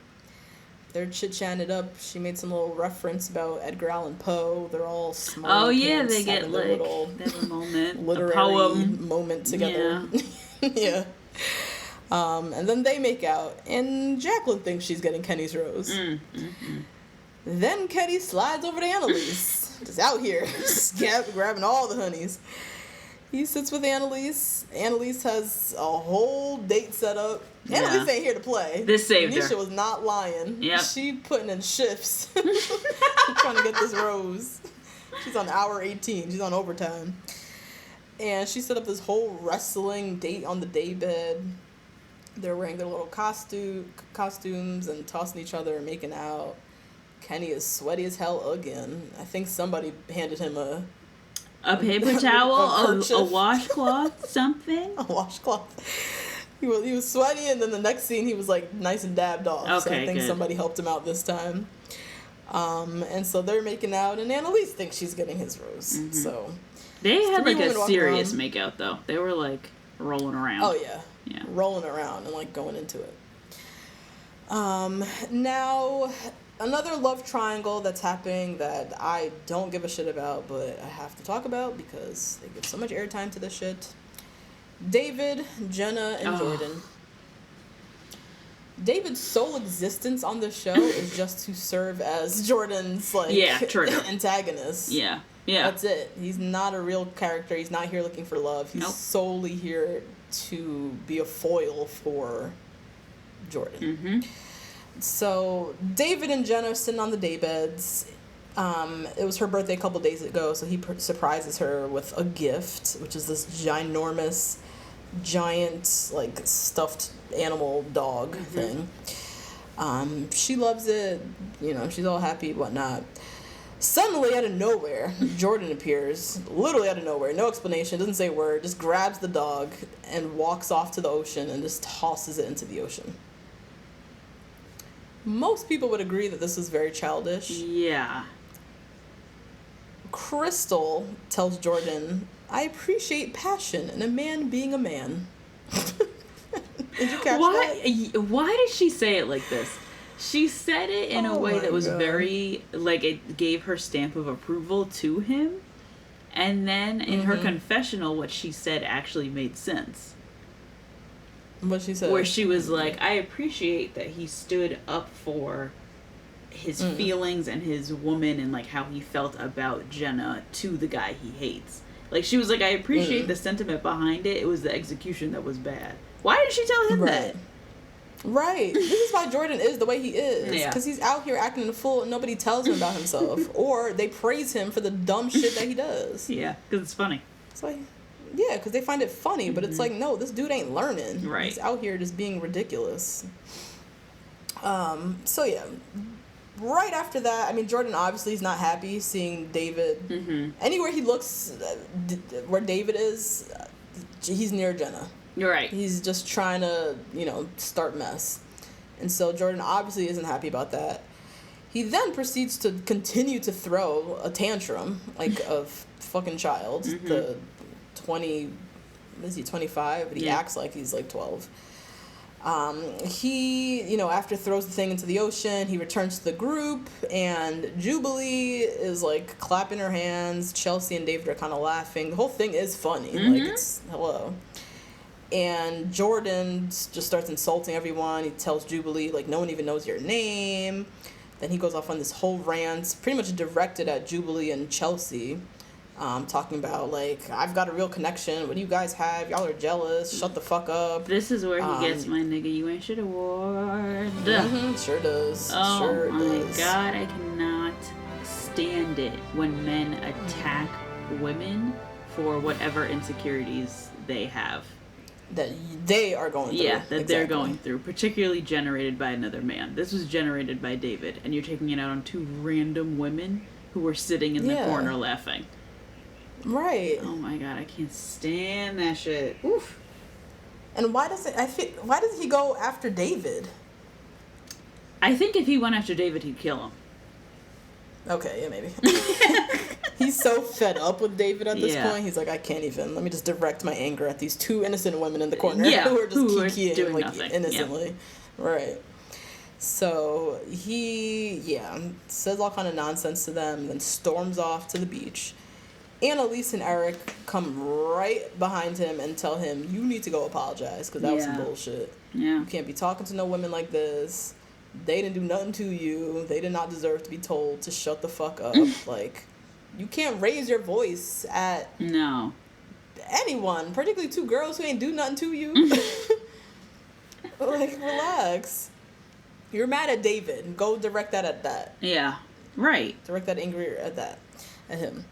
Speaker 2: They're chit-chatting it up. She made some little reference about Edgar Allan Poe. They're all smart.
Speaker 1: Oh, yeah, they get, like, they have a moment.
Speaker 2: Literary
Speaker 1: a poem.
Speaker 2: moment together. Yeah. And then they make out, and Jacqueline thinks she's getting Kenny's rose. Then Kenny slides over to Annalise. Just out here. Just grabbing all the honeys. He sits with Annalise. Annalise has a whole date set up. Annalise ain't here to play.
Speaker 1: This saved her.
Speaker 2: Nisha was not lying.
Speaker 1: Yep.
Speaker 2: She putting in shifts. Trying to get this rose. She's on hour 18. She's on overtime. And she set up this whole wrestling date on the daybed. They're wearing their little costumes and tossing each other and making out. Kenny is sweaty as hell again. I think somebody handed him a
Speaker 1: paper towel, a washcloth, something.
Speaker 2: A washcloth. He was sweaty, and then the next scene he was like nice and dabbed off.
Speaker 1: Okay,
Speaker 2: so I think somebody helped him out this time. And so they're making out, and Annalise thinks she's getting his rose. So
Speaker 1: they had like a serious makeout though. They were like rolling around.
Speaker 2: Oh yeah. Yeah. Rolling around and like going into it. Now another love triangle that's happening that I don't give a shit about, but I have to talk about because they give so much airtime to this shit. David, Jenna, and Jordan. David's sole existence on the show is just to serve as Jordan's antagonist.
Speaker 1: Yeah. Yeah.
Speaker 2: That's it. He's not a real character. He's not here looking for love. He's solely here to be a foil for Jordan. So David and Jenna are sitting on the daybeds. It was her birthday a couple days ago, so he surprises her with a gift, which is this ginormous, giant, like, stuffed animal dog thing. She loves it. You know, she's all happy, whatnot. Suddenly, out of nowhere, Jordan appears, literally out of nowhere, no explanation, doesn't say a word, just grabs the dog and walks off to the ocean and just tosses it into the ocean. Most people would agree that this is very childish.
Speaker 1: Yeah.
Speaker 2: Krystal tells Jordan, "I appreciate passion and a man being a man." Did you catch that?
Speaker 1: Why did she say it like this? She said it in a way that was very, like, it gave her stamp of approval to him. And then in her confessional, what she said actually made sense.
Speaker 2: What she said?
Speaker 1: Where she was like, I appreciate that he stood up for his feelings and his woman and, like, how he felt about Jenna to the guy he hates. Like, she was like, I appreciate the sentiment behind it. It was the execution that was bad. Why did she tell him that?
Speaker 2: Right. This is why Jordan is the way he is. Because he's out here acting a fool and nobody tells him about himself. Or they praise him for the dumb shit that he does.
Speaker 1: Yeah, because it's funny.
Speaker 2: It's like, yeah, because they find it funny. But it's like, no, this dude ain't learning.
Speaker 1: Right.
Speaker 2: He's out here just being ridiculous. So, yeah. Right after that, I mean, Jordan obviously is not happy seeing David. Anywhere he looks, where David is, he's near Jenna.
Speaker 1: You're right.
Speaker 2: He's just trying to, start mess. And so Jordan obviously isn't happy about that. He then proceeds to continue to throw a tantrum, like a fucking child. The 20, is he 25? But he acts like he's like 12. He, after throws the thing into the ocean, he returns to the group, and Jubilee is like clapping her hands. Chelsea and David are kind of laughing. The whole thing is funny. Like, it's hello. And Jordan just starts insulting everyone. He tells Jubilee, like, no one even knows your name. Then he goes off on this whole rant, pretty much directed at Jubilee and Chelsea. talking about, like, I've got a real connection. What do you guys have? Y'all are jealous. Shut the fuck up.
Speaker 1: This is where he gets my nigga you ain't shit award.
Speaker 2: Sure does.
Speaker 1: Oh
Speaker 2: sure
Speaker 1: my
Speaker 2: does.
Speaker 1: God, I cannot stand it when men attack women for whatever insecurities they have.
Speaker 2: That they are going through.
Speaker 1: Yeah, that they're going through, particularly generated by another man. This was generated by David, and you're taking it out on two random women who were sitting in the corner laughing.
Speaker 2: Right.
Speaker 1: Oh my God, I can't stand that shit. Oof.
Speaker 2: And why does he go after David?
Speaker 1: I think if he went after David, he'd kill him.
Speaker 2: Okay, yeah, maybe. He's so fed up with David at this point. He's like, I can't even. Let me just direct my anger at these two innocent women in the corner who are just kikiing like nothing. Innocently. Yeah. Right. So he, says all kind of nonsense to them, then storms off to the beach. Annalise and Eric come right behind him and tell him, you need to go apologize, because that was some bullshit.
Speaker 1: Yeah.
Speaker 2: You can't be talking to no women like this. They didn't do nothing to you. They did not deserve to be told to shut the fuck up. Like, you can't raise your voice at anyone, particularly two girls who ain't do nothing to you. Like, relax. You're mad at David. Go direct that at that.
Speaker 1: Yeah. Right.
Speaker 2: Direct that anger at him.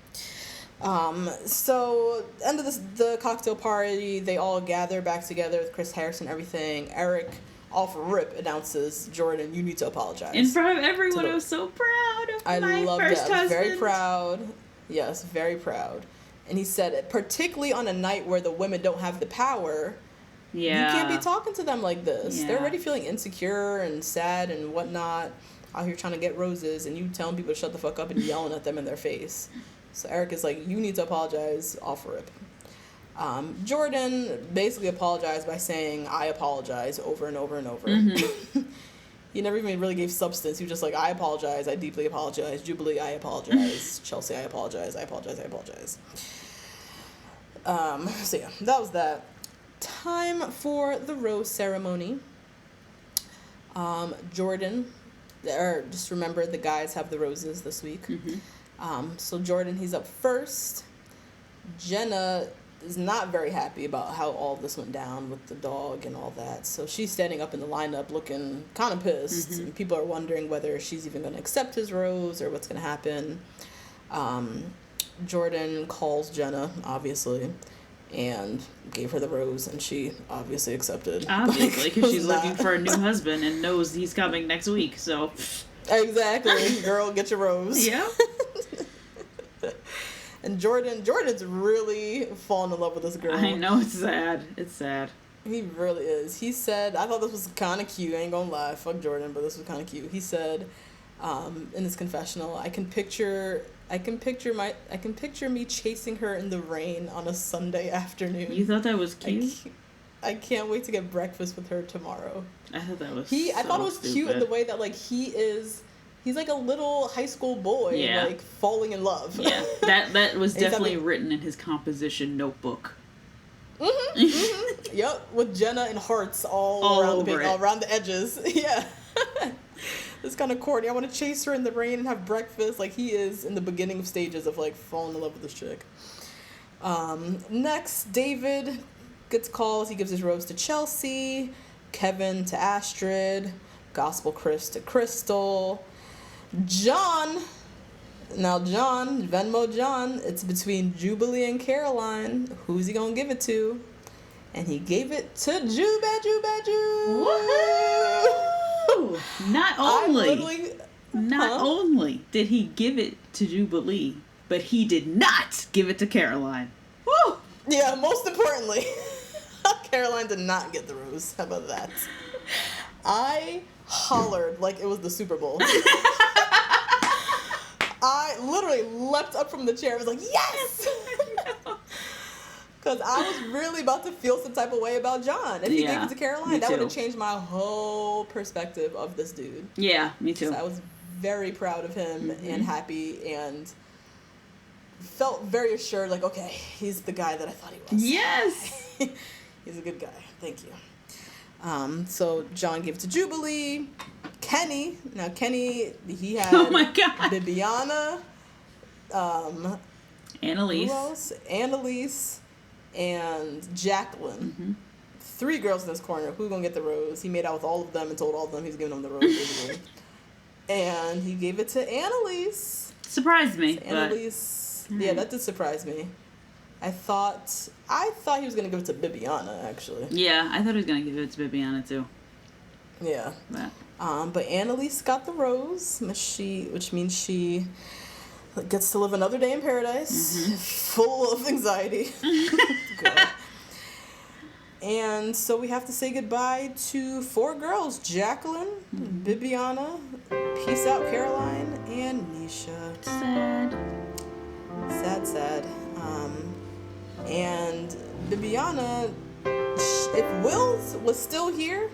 Speaker 2: So end of the cocktail party, they all gather back together with Chris Harris and everything. Eric, off rip, announces, Jordan, you need to apologize.
Speaker 1: In front of everyone, I was so proud of my first husband. I was
Speaker 2: very proud. Yes, very proud. And he said it, particularly on a night where the women don't have the power. Yeah. You can't be talking to them like this. Yeah. They're already feeling insecure and sad and whatnot, out here trying to get roses, and you telling people to shut the fuck up and yelling at them in their face. So Eric is like, you need to apologize, off rip. Jordan basically apologized by saying, I apologize, over and over and over. Mm-hmm. He never even really gave substance. He was just like, I apologize, I deeply apologize. Jubilee, I apologize. Chelsea, I apologize, I apologize, I apologize. So yeah, that was that. Time for the rose ceremony. Jordan, just remember the guys have the roses this week. Mm-hmm. So Jordan, he's up first. Jenna is not very happy about how all this went down with the dog and all that. So she's standing up in the lineup looking kind of pissed. Mm-hmm. And people are wondering whether she's even going to accept his rose or what's going to happen. Jordan calls Jenna, obviously, and gave her the rose, and she obviously accepted.
Speaker 1: Obviously, because she's looking for a new husband and knows he's coming next week, so...
Speaker 2: Exactly. Girl, get your rose. Yeah. And Jordan's really fallen in love with this girl.
Speaker 1: I know, it's sad. It's sad.
Speaker 2: He really is. He said, I thought this was kind of cute. I ain't gonna lie. Fuck Jordan, but this was kind of cute. He said, in his confessional, I can picture me chasing her in the rain on a Sunday afternoon.
Speaker 1: You thought that was cute?
Speaker 2: I can't wait to get breakfast with her tomorrow.
Speaker 1: I thought that was
Speaker 2: I thought it was stupid. Cute in the way that, like, he's like a little high school boy, like, falling in love.
Speaker 1: Yeah, that was definitely written in his composition notebook.
Speaker 2: Mm-hmm, mm-hmm. Yep, with Jenna and hearts all around the edges. Yeah. It's kind of corny. I want to chase her in the rain and have breakfast. Like, he is in the beginning stages of, like, falling in love with this chick. Next, David gets calls. He gives his rose to Chelsea, Kevin to Astrid, Gospel Chris to Krystal. John, Venmo John, it's between Jubilee and Caroline. Who's he gonna give it to? And he gave it to Ju.
Speaker 1: Woohoo! Not only did he give it to Jubilee, but he did not give it to Caroline. Woo!
Speaker 2: Yeah, most importantly, Caroline did not get the rose. How about that? I hollered like it was the Super Bowl. I literally leapt up from the chair. I was like, yes! Because I was really about to feel some type of way about John. If he gave it to Caroline, that would have changed my whole perspective of this dude.
Speaker 1: Yeah, me too.
Speaker 2: So I was very proud of him and happy and felt very assured, like, okay, he's the guy that I thought he was.
Speaker 1: Yes!
Speaker 2: He's a good guy. Thank you. So John gave it to Jubilee. Kenny, he had
Speaker 1: oh my God.
Speaker 2: Bibiana,
Speaker 1: Annalise.
Speaker 2: Who else? Annalise and Jacqueline.
Speaker 1: Mm-hmm.
Speaker 2: 3 girls in this corner. Who's gonna get the rose? He made out with all of them and told all of them he's giving them the rose, basically. And he gave it to Annalise.
Speaker 1: Surprised me.
Speaker 2: So Annalise, yeah, that did surprise me. I thought he was gonna give it to Bibiana, actually.
Speaker 1: Yeah, I thought he was gonna give it to Bibiana too.
Speaker 2: Yeah.
Speaker 1: But
Speaker 2: Annalise got the rose, which means she gets to live another day in paradise, full of anxiety. God. And so we have to say goodbye to 4 girls: Jacqueline, Bibiana, Peace Out Caroline, and Nisha. Sad. And Bibiana, if Wills was still here,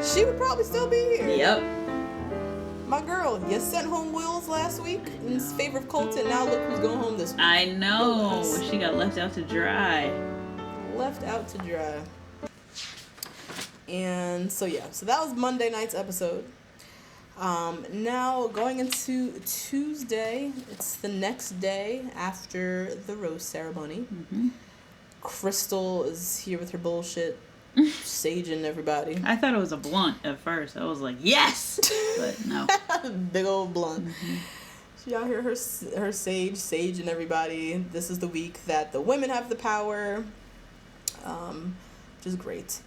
Speaker 2: she would probably still be here.
Speaker 1: Yep.
Speaker 2: My girl, you sent home Wills last week in favor of Colton. Now look who's going home this week.
Speaker 1: I know. She got left out to dry.
Speaker 2: And so that was Monday night's episode. Now going into Tuesday, it's the next day after the rose ceremony. Krystal is here with her bullshit, saging everybody.
Speaker 1: I thought it was a blunt at first. I was like, yes, but no.
Speaker 2: Big old blunt. She out here, her saging everybody. This is the week that the women have the power, which is great.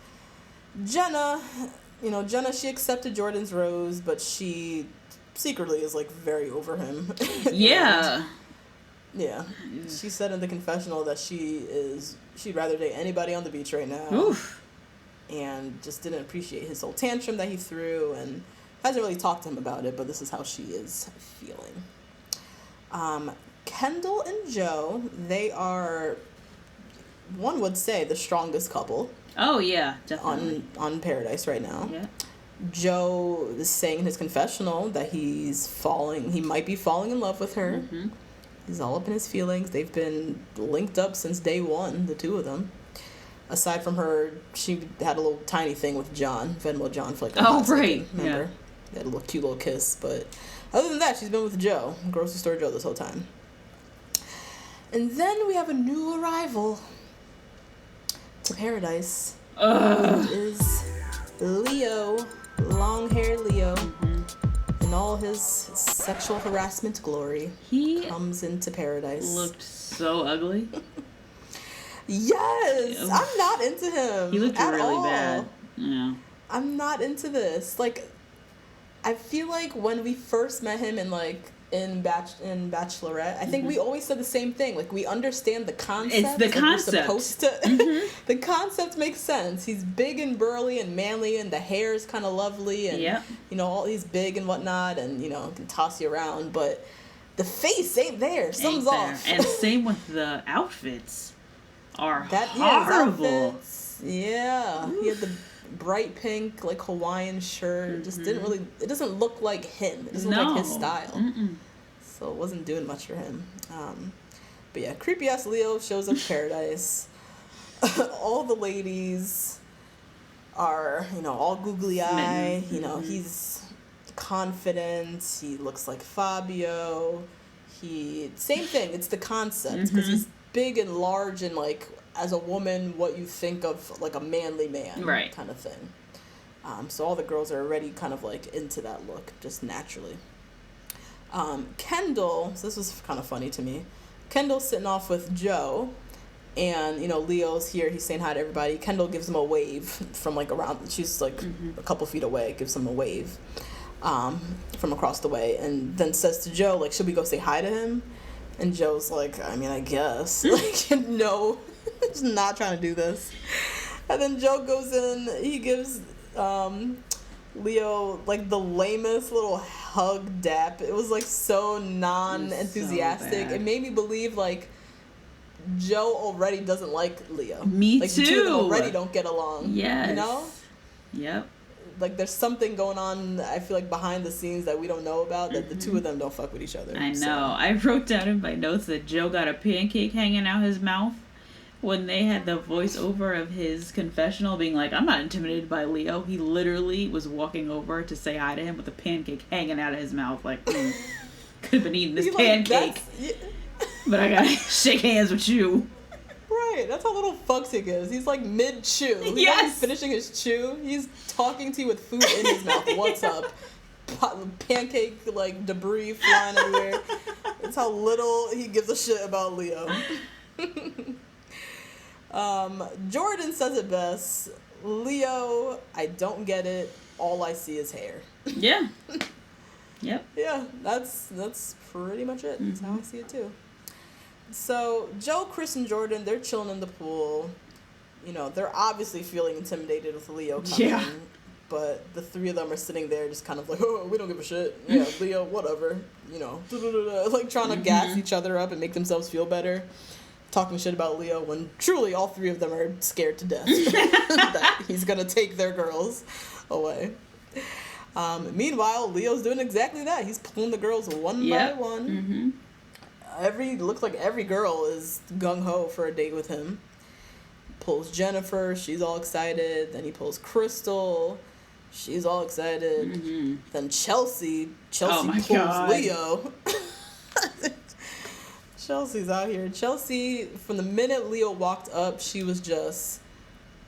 Speaker 2: Jenna, she accepted Jordan's rose, but she secretly is like very over him.
Speaker 1: Yeah.
Speaker 2: Yeah. She said in the confessional that she'd rather date anybody on the beach right now.
Speaker 1: Oof.
Speaker 2: And just didn't appreciate his whole tantrum that he threw, and hasn't really talked to him about it, but this is how she is feeling. Kendall and Joe, they are, one would say, the strongest couple.
Speaker 1: Oh, yeah, definitely.
Speaker 2: On Paradise right now.
Speaker 1: Yeah.
Speaker 2: Joe is saying in his confessional that he might be falling in love with her. He's all up in his feelings. They've been linked up since day one, the 2 of them. Aside from her, she had a little tiny thing with John, Venmo John, for like a hot second, remember? They had a little cute little kiss, but other than that, she's been with Joe, grocery store Joe, this whole time. And then we have a new arrival to Paradise. Which is Leo, long-haired Leo, in all his sexual harassment glory. He comes into Paradise.
Speaker 1: Looked so ugly.
Speaker 2: Yes! I'm not into him.
Speaker 1: He looked really
Speaker 2: all.
Speaker 1: bad. Yeah.
Speaker 2: I'm not into this. Like, I feel like when we first met him in Bachelorette, I think we always said the same thing. Like, we understand the concept.
Speaker 1: It's the concept.
Speaker 2: We're supposed to. The concept makes sense. He's big and burly and manly, and the hair is kind of lovely, and he's big and whatnot, and can toss you around. But the face ain't there. Something's off.
Speaker 1: And same with the outfits. Are horrible.
Speaker 2: Yeah, he had the bright pink like Hawaiian shirt. It just it doesn't look like him. It doesn't look like his style. So it wasn't doing much for him. But yeah, creepy ass Leo shows up to Paradise. All the ladies are all googly eye. He's confident. He looks like Fabio. Same thing. It's the concept, because he's big and large, and like as a woman, what you think of like a manly man,
Speaker 1: right,
Speaker 2: kind of thing. So all the girls are already kind of like into that look just naturally. Kendall, so this was kind of funny to me. Kendall's sitting off with Joe, and Leo's here. He's saying hi to everybody. Kendall gives him a wave from like around. She's like a couple feet away. Gives him a wave from across the way, and then says to Joe, like, should we go say hi to him? And Joe's like, I mean, I guess. Like, no, he's not trying to do this. And then Joe goes in. He gives Leo like the lamest little hug dap. It was like so non-enthusiastic. So it made me believe like Joe already doesn't like Leo.
Speaker 1: Me
Speaker 2: like,
Speaker 1: too.
Speaker 2: The two of them already don't get along.
Speaker 1: Yes. Yep.
Speaker 2: Like, there's something going on, I feel like, behind the scenes that we don't know about, that the 2 of them don't fuck with each other.
Speaker 1: I know. So. I wrote down in my notes that Joe got a pancake hanging out his mouth when they had the voiceover of his confessional being like, I'm not intimidated by Leo. He literally was walking over to say hi to him with a pancake hanging out of his mouth. Like, could have been eating this pancake. but I gotta shake hands with you.
Speaker 2: Right, that's how little fucks he gives. He's like mid-chew.
Speaker 1: Yes!
Speaker 2: He's finishing his chew. He's talking to you with food in his mouth. What's up? Pancake, like, debris flying everywhere. That's how little he gives a shit about Leo. Jordan says it best. Leo, I don't get it. All I see is hair.
Speaker 1: Yeah. Yep.
Speaker 2: Yeah, that's pretty much it. That's how I see it too. So Joe, Chris, and Jordan, they're chilling in the pool. You know, they're obviously feeling intimidated with Leo coming. Yeah. But the three of them are sitting there just kind of like, oh, we don't give a shit. Yeah, Leo, whatever. You know, like trying to gas each other up and make themselves feel better. Talking shit about Leo when truly all three of them are scared to death that he's going to take their girls away. Meanwhile, Leo's doing exactly that. He's pulling the girls one by one. Looks like every girl is gung-ho for a date with him. Pulls Jennifer, she's all excited. Then he pulls Krystal, she's all excited. Then Chelsea pulls God. Leo. Chelsea's out here. Chelsea, from the minute Leo walked up, she was just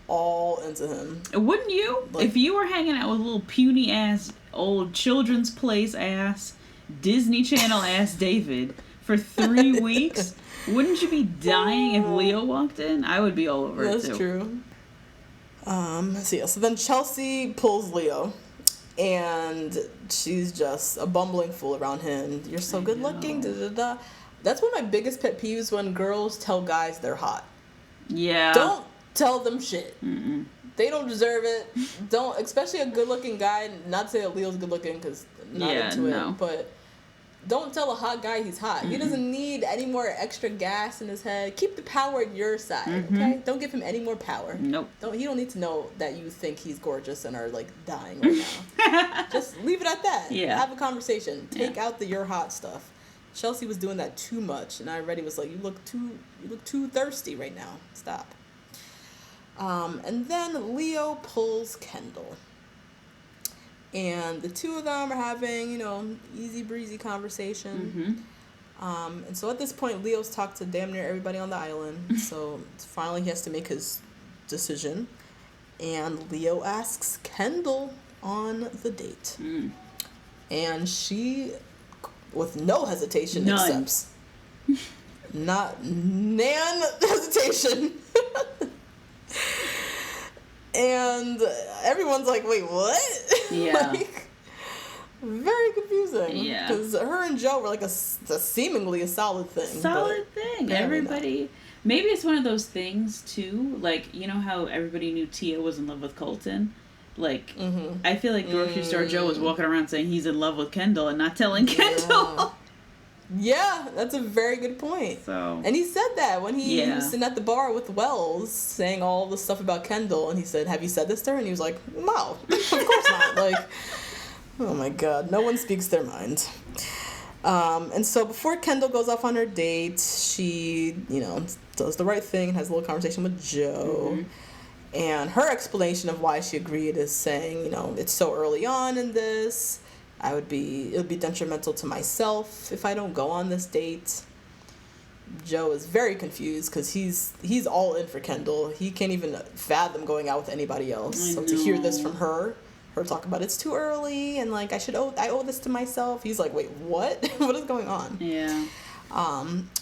Speaker 2: all into him.
Speaker 1: Wouldn't you? Like, if you were hanging out with a little puny ass, old Children's Place ass, Disney Channel ass David for 3 weeks, wouldn't you be dying if Leo walked in? I would be all over it too.
Speaker 2: That's true. So then Chelsea pulls Leo, and she's just a bumbling fool around him. You're so good looking. That's one of my biggest pet peeves, when girls tell guys they're hot. Yeah. Don't tell them shit. They don't deserve it. Don't, especially a good-looking guy. Not to say that Leo's good-looking, because not into it. But don't tell a hot guy he's hot. He doesn't need any more extra gas in his head. Keep the power at your side, okay? Don't give him any more power. Nope. He don't need to know that you think he's gorgeous and are, like, dying right now. Just leave it at that. Yeah. Have a conversation. Take out the you're hot stuff. Chelsea was doing that too much, and I already was like, you look too thirsty right now. Stop. And then Leo pulls Kendall. And the two of them are having, easy breezy conversation. And so at this point, Leo's talked to damn near everybody on the island. So finally he has to make his decision. And Leo asks Kendall on the date. And she, with no hesitation, accepts. Not nan hesitation. And everyone's like, wait, what? Yeah. Very confusing. Yeah. Because her and Joe were like a seemingly a solid thing.
Speaker 1: Everybody. Maybe it's one of those things, too. Like, you know how everybody knew Tia was in love with Colton? Like, I feel like Grocery Store Joe was walking around saying he's in love with Kendall and not telling Kendall.
Speaker 2: Yeah, that's a very good point. And he said that when he was sitting at the bar with Wells, saying all the stuff about Kendall, and he said, have you said this to her? And he was like, no, of course not. Like, oh my God, no one speaks their mind. And so before Kendall goes off on her date, she, does the right thing and has a little conversation with Joe. And her explanation of why she agreed is saying, it's so early on in this. It would be detrimental to myself if I don't go on this date. Joe is very confused because he's all in for Kendall. He can't even fathom going out with anybody else. So to hear this from her talk about it's too early and like I owe this to myself. He's like, wait, what? What is going on? Yeah.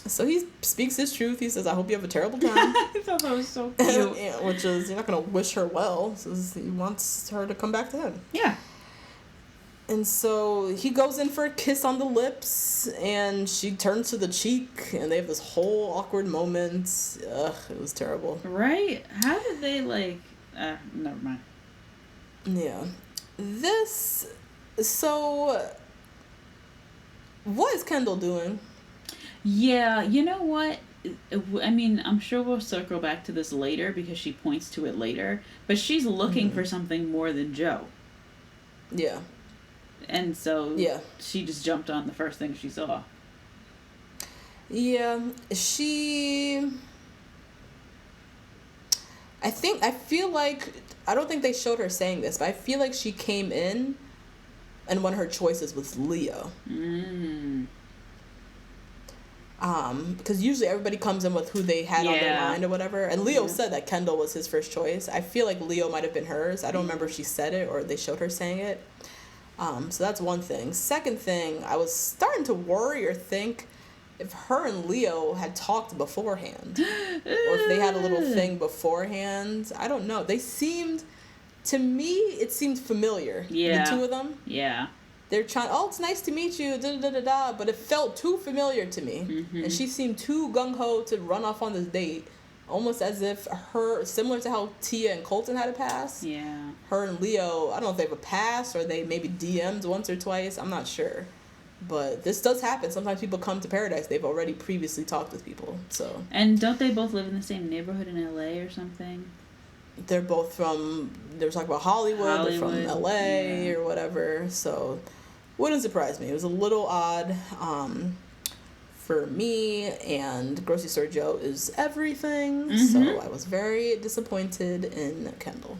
Speaker 2: So he speaks his truth. He says, I hope you have a terrible time. I thought that was so cute. Which is, you're not going to wish her well. So he wants her to come back to him. Yeah. And so he goes in for a kiss on the lips, and she turns to the cheek, and they have this whole awkward moment. Ugh, it was terrible.
Speaker 1: Right? How did they, never mind.
Speaker 2: Yeah. So, what is Kendall doing?
Speaker 1: Yeah, you know what? I mean, I'm sure we'll circle back to this later, because she points to it later, but she's looking for something more than Joe. Yeah. And so she just jumped on the first thing she saw.
Speaker 2: Yeah, I don't think they showed her saying this, but I feel like she came in and one of her choices was Leo. Because usually everybody comes in with who they had on their mind or whatever. And Leo said that Kendall was his first choice. I feel like Leo might have been hers. I don't remember if she said it or they showed her saying it. So that's one thing. Second thing, I was starting to worry or think if her and Leo had talked beforehand. Or if they had a little thing beforehand. I don't know. They seemed, to me, it seemed familiar.
Speaker 1: Yeah.
Speaker 2: The two of them.
Speaker 1: Yeah.
Speaker 2: They're trying, oh, it's nice to meet you, da-da-da-da-da, but it felt too familiar to me. Mm-hmm. And she seemed too gung-ho to run off on this date, almost as if her, similar to how Tia and Colton had a pass.
Speaker 1: Yeah.
Speaker 2: Her and Leo, I don't know if they have a pass or they maybe DM'd once or twice, I'm not sure. But this does happen. Sometimes people come to Paradise, they've already previously talked with people, so.
Speaker 1: And don't they both live in the same neighborhood in LA or something?
Speaker 2: They're both from, they were talking about Hollywood. They're from LA or whatever, so. Wouldn't surprise me. It was a little odd for me, and Grocery Store Joe is everything, so I was very disappointed in Kendall.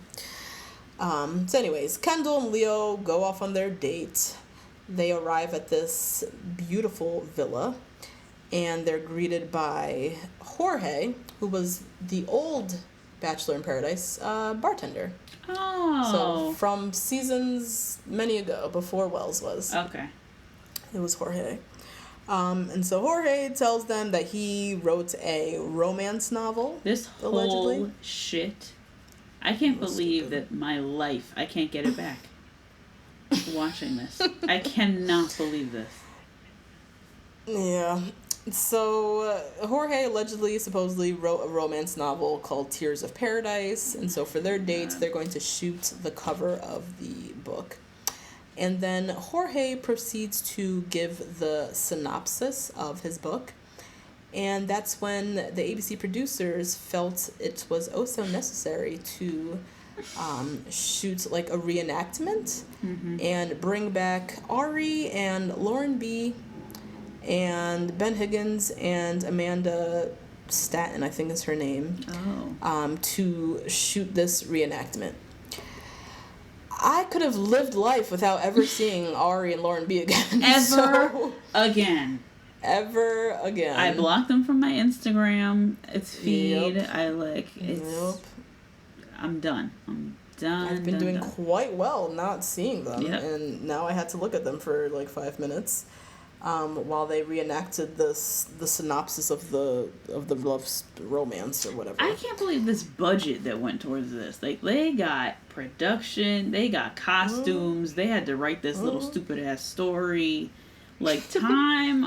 Speaker 2: So anyways, Kendall and Leo go off on their date. They arrive at this beautiful villa, and they're greeted by Jorge, who was the old Bachelor in Paradise bartender.
Speaker 1: Oh.
Speaker 2: So, from seasons many ago, before Wells was.
Speaker 1: Okay.
Speaker 2: It was Jorge. And so Jorge tells them that he wrote a romance novel.
Speaker 1: This
Speaker 2: allegedly.
Speaker 1: Whole shit. I can't believe that my life, I can't get it back. Watching this. I cannot believe this.
Speaker 2: Yeah. So, Jorge allegedly, supposedly wrote a romance novel called Tears of Paradise, and so for their dates, they're going to shoot the cover of the book. And then Jorge proceeds to give the synopsis of his book, and that's when the ABC producers felt it was oh so necessary to shoot like a reenactment and bring back Ari and Lauren B., and Ben Higgins and Amanda Staten, I think is her name, to shoot this reenactment. I could have lived life without ever seeing Ari and Lauren B again.
Speaker 1: Ever again.
Speaker 2: I
Speaker 1: blocked them from my Instagram. It's feed. Yep. I'm done.
Speaker 2: I've been doing quite well not seeing them, and now I had to look at them for like 5 minutes. While they reenacted the synopsis of the love romance or whatever.
Speaker 1: I can't believe this budget that went towards this. Like, they got production, they got costumes, they had to write this little stupid ass story. Like, time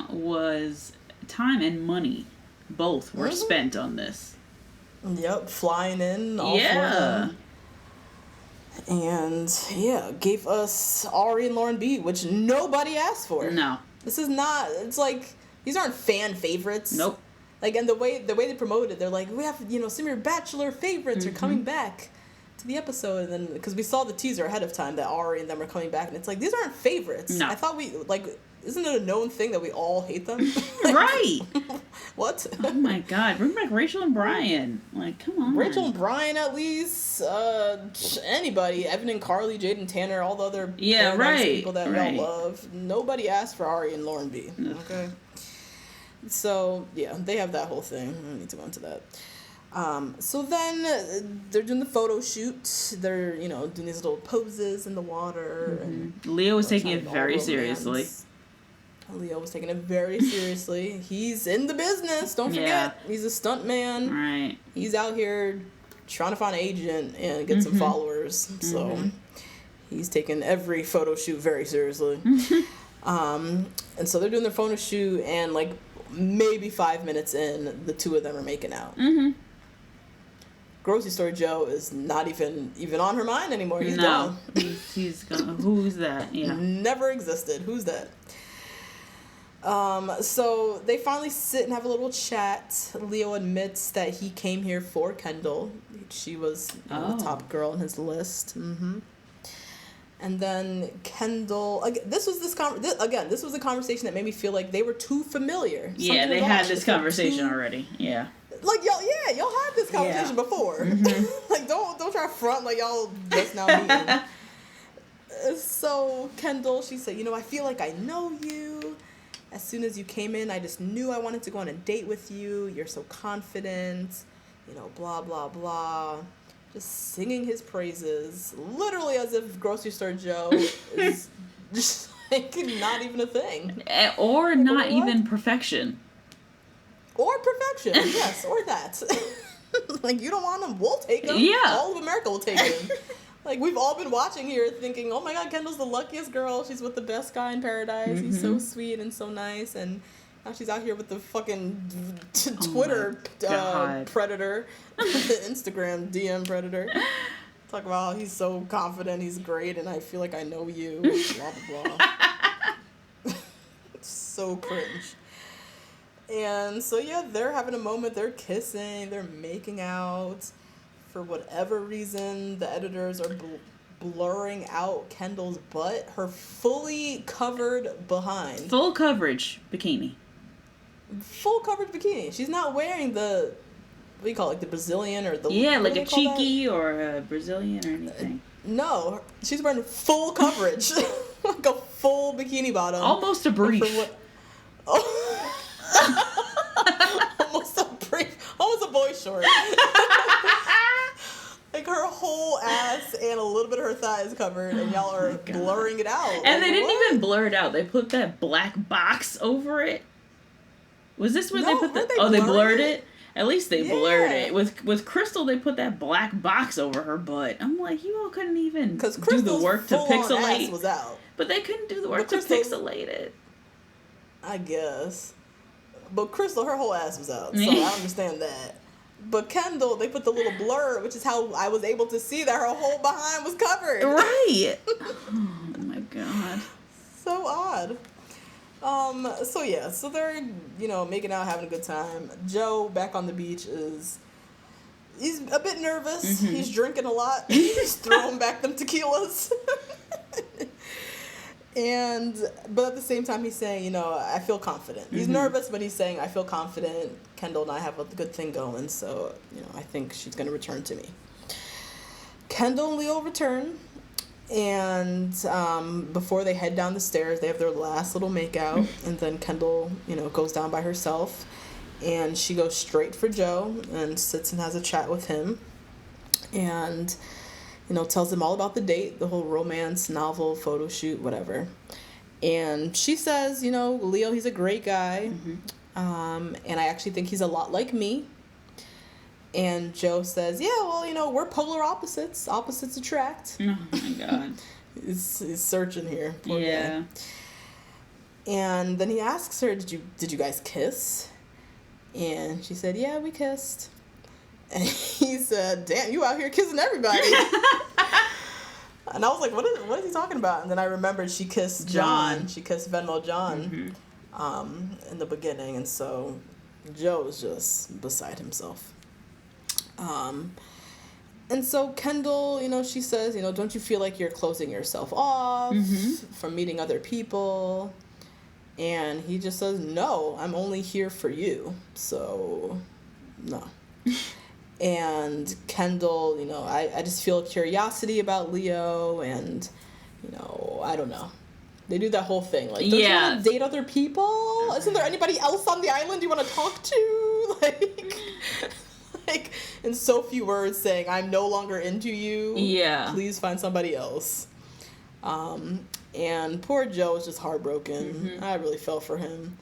Speaker 1: and money both were spent on this.
Speaker 2: Yep, flying in all for them. And gave us Ari and Lauren B, which nobody asked for.
Speaker 1: No.
Speaker 2: This is not, it's like, these aren't fan favorites.
Speaker 1: Nope.
Speaker 2: Like, and the way they promoted it, they're like, we have, some of your Bachelor favorites are coming back to the episode. And then, because we saw the teaser ahead of time that Ari and them are coming back, and it's like, these aren't favorites.
Speaker 1: No.
Speaker 2: I thought isn't it a known thing that we all hate them?
Speaker 1: Right.
Speaker 2: What?
Speaker 1: Oh my God. Bring back Rachel and Brian. Like, come on.
Speaker 2: Rachel and Brian, at least. Anybody. Evan and Carly, Jade and Tanner, all the other people that we all love. Nobody asked for Ari and Lauren B. Okay. So, they have that whole thing. I don't need to go into that. So then they're doing the photo shoot. They're, doing these little poses in the water. And
Speaker 1: Leo was taking it very seriously.
Speaker 2: Leo was taking it very seriously. He's in the business. Don't forget. He's a stunt man.
Speaker 1: Right.
Speaker 2: He's out here trying to find an agent and get some followers. So he's taking every photo shoot very seriously. And so they're doing their photo shoot, and like maybe 5 minutes in, the two of them are making out. Grocery Store Joe is not even on her mind anymore. He's gone.
Speaker 1: He's gone. Who's that? Yeah.
Speaker 2: Never existed. Who's that? So they finally sit and have a little chat. Leo admits that he came here for Kendall. She was the top girl on his list. And then Kendall, this was a conversation that made me feel like they were too familiar.
Speaker 1: Yeah, they had this conversation already. Yeah.
Speaker 2: Like y'all had this conversation before. Like don't try to front like y'all just now meeting. So Kendall, she said, I feel like I know you. As soon as you came in, I just knew I wanted to go on a date with you. You're so confident, you know, blah, blah, blah. Just singing his praises, literally as if grocery store Joe is just like not even a thing.
Speaker 1: Or not even perfection.
Speaker 2: Or perfection, yes, or that. Like, you don't want him, we'll take him.
Speaker 1: Yeah.
Speaker 2: All of America will take him. Like, we've all been watching here thinking, oh my God, Kendall's the luckiest girl. She's with the best guy in paradise. He's so sweet and so nice. And now she's out here with the fucking Twitter predator, the Instagram DM predator. Talk about how he's so confident, he's great, and I feel like I know you. Blah, blah, blah. It's so cringe. And so, yeah, they're having a moment. They're kissing. They're making out. For whatever reason, the editors are blurring out Kendall's butt. Her fully covered behind.
Speaker 1: Full coverage bikini.
Speaker 2: Full coverage bikini. She's not wearing the, what do you call it, like the Brazilian or the...
Speaker 1: Yeah, like a cheeky or a Brazilian or anything.
Speaker 2: No, she's wearing full coverage. Like a full bikini bottom.
Speaker 1: Almost a brief.
Speaker 2: Almost a brief. Almost a boy short. Like, her whole ass and a little bit of her thigh is covered, and y'all are blurring it out.
Speaker 1: And
Speaker 2: like,
Speaker 1: they didn't even blur it out. They put that black box over it. Was this where they put the... They blurred it? At least they blurred it. With Krystal, they put that black box over her butt. I'm like, you all couldn't even do the work to pixelate.
Speaker 2: Ass was out.
Speaker 1: But they couldn't do the work to pixelate it.
Speaker 2: I guess. But Krystal, her whole ass was out, so I understand that. But Kendall, they put the little blur, which is how I was able to see that her whole behind was covered.
Speaker 1: Right. Oh, my God.
Speaker 2: So odd. So they're, you know, making out, having a good time. Joe, back on the beach, he's a bit nervous. Mm-hmm. He's drinking a lot. He's throwing back them tequilas. But at the same time, he's saying, you know, I feel confident. He's nervous, but he's saying, I feel confident. Kendall and I have a good thing going, so, you know, I think she's going to return to me. Kendall and Leo return, and before they head down the stairs, they have their last little makeout, and then Kendall, you know, goes down by herself, and she goes straight for Joe and sits and has a chat with him, and... you know, tells him all about the date, the whole romance, novel, photo shoot, whatever. And she says, you know, Leo, he's a great guy. And I actually think he's a lot like me. And Joe says, yeah, well, you know, we're polar opposites. Opposites attract.
Speaker 1: Oh, my God.
Speaker 2: He's searching here. Poor
Speaker 1: yeah.
Speaker 2: guy. And then he asks her, did you guys kiss? And she said, yeah, we kissed. And he said, damn, you out here kissing everybody. And I was like, what is he talking about? And then I remembered she kissed John. She kissed Venmo John in the beginning. And so Joe was just beside himself. And so Kendall, you know, she says, you know, don't you feel like you're closing yourself off from meeting other people? And he just says, no, I'm only here for you. So, no. And Kendall, you know, I just feel curiosity about Leo, and, you know, I don't know. They do that whole thing. Like, don't you want to date other people? Isn't there anybody else on the island you want to talk to? Like, in so few words saying, I'm no longer into you. Yeah. Please find somebody else. And poor Joe is just heartbroken. I really felt for him.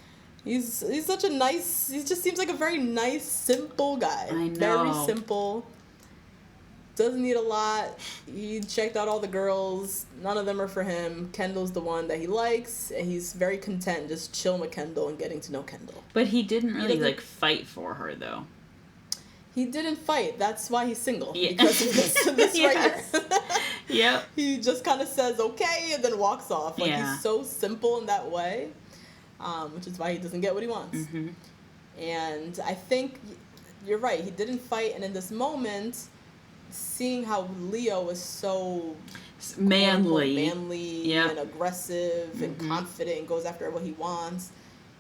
Speaker 2: He's such a nice, he just seems like a very nice, simple guy. I know. Very simple. Doesn't need a lot. He checked out all the girls. None of them are for him. Kendall's the one that he likes, and he's very content just chilling with Kendall and getting to know Kendall.
Speaker 1: But he didn't really, fight for her, though.
Speaker 2: He didn't fight. That's why he's single. Yeah. Because of this right here. Yep. He just kind of says, okay, and then walks off. Like, he's so simple in that way. Which is why he doesn't get what he wants. And I think you're right. He didn't fight. And in this moment, seeing how Leo is so manly and aggressive and confident and goes after what he wants,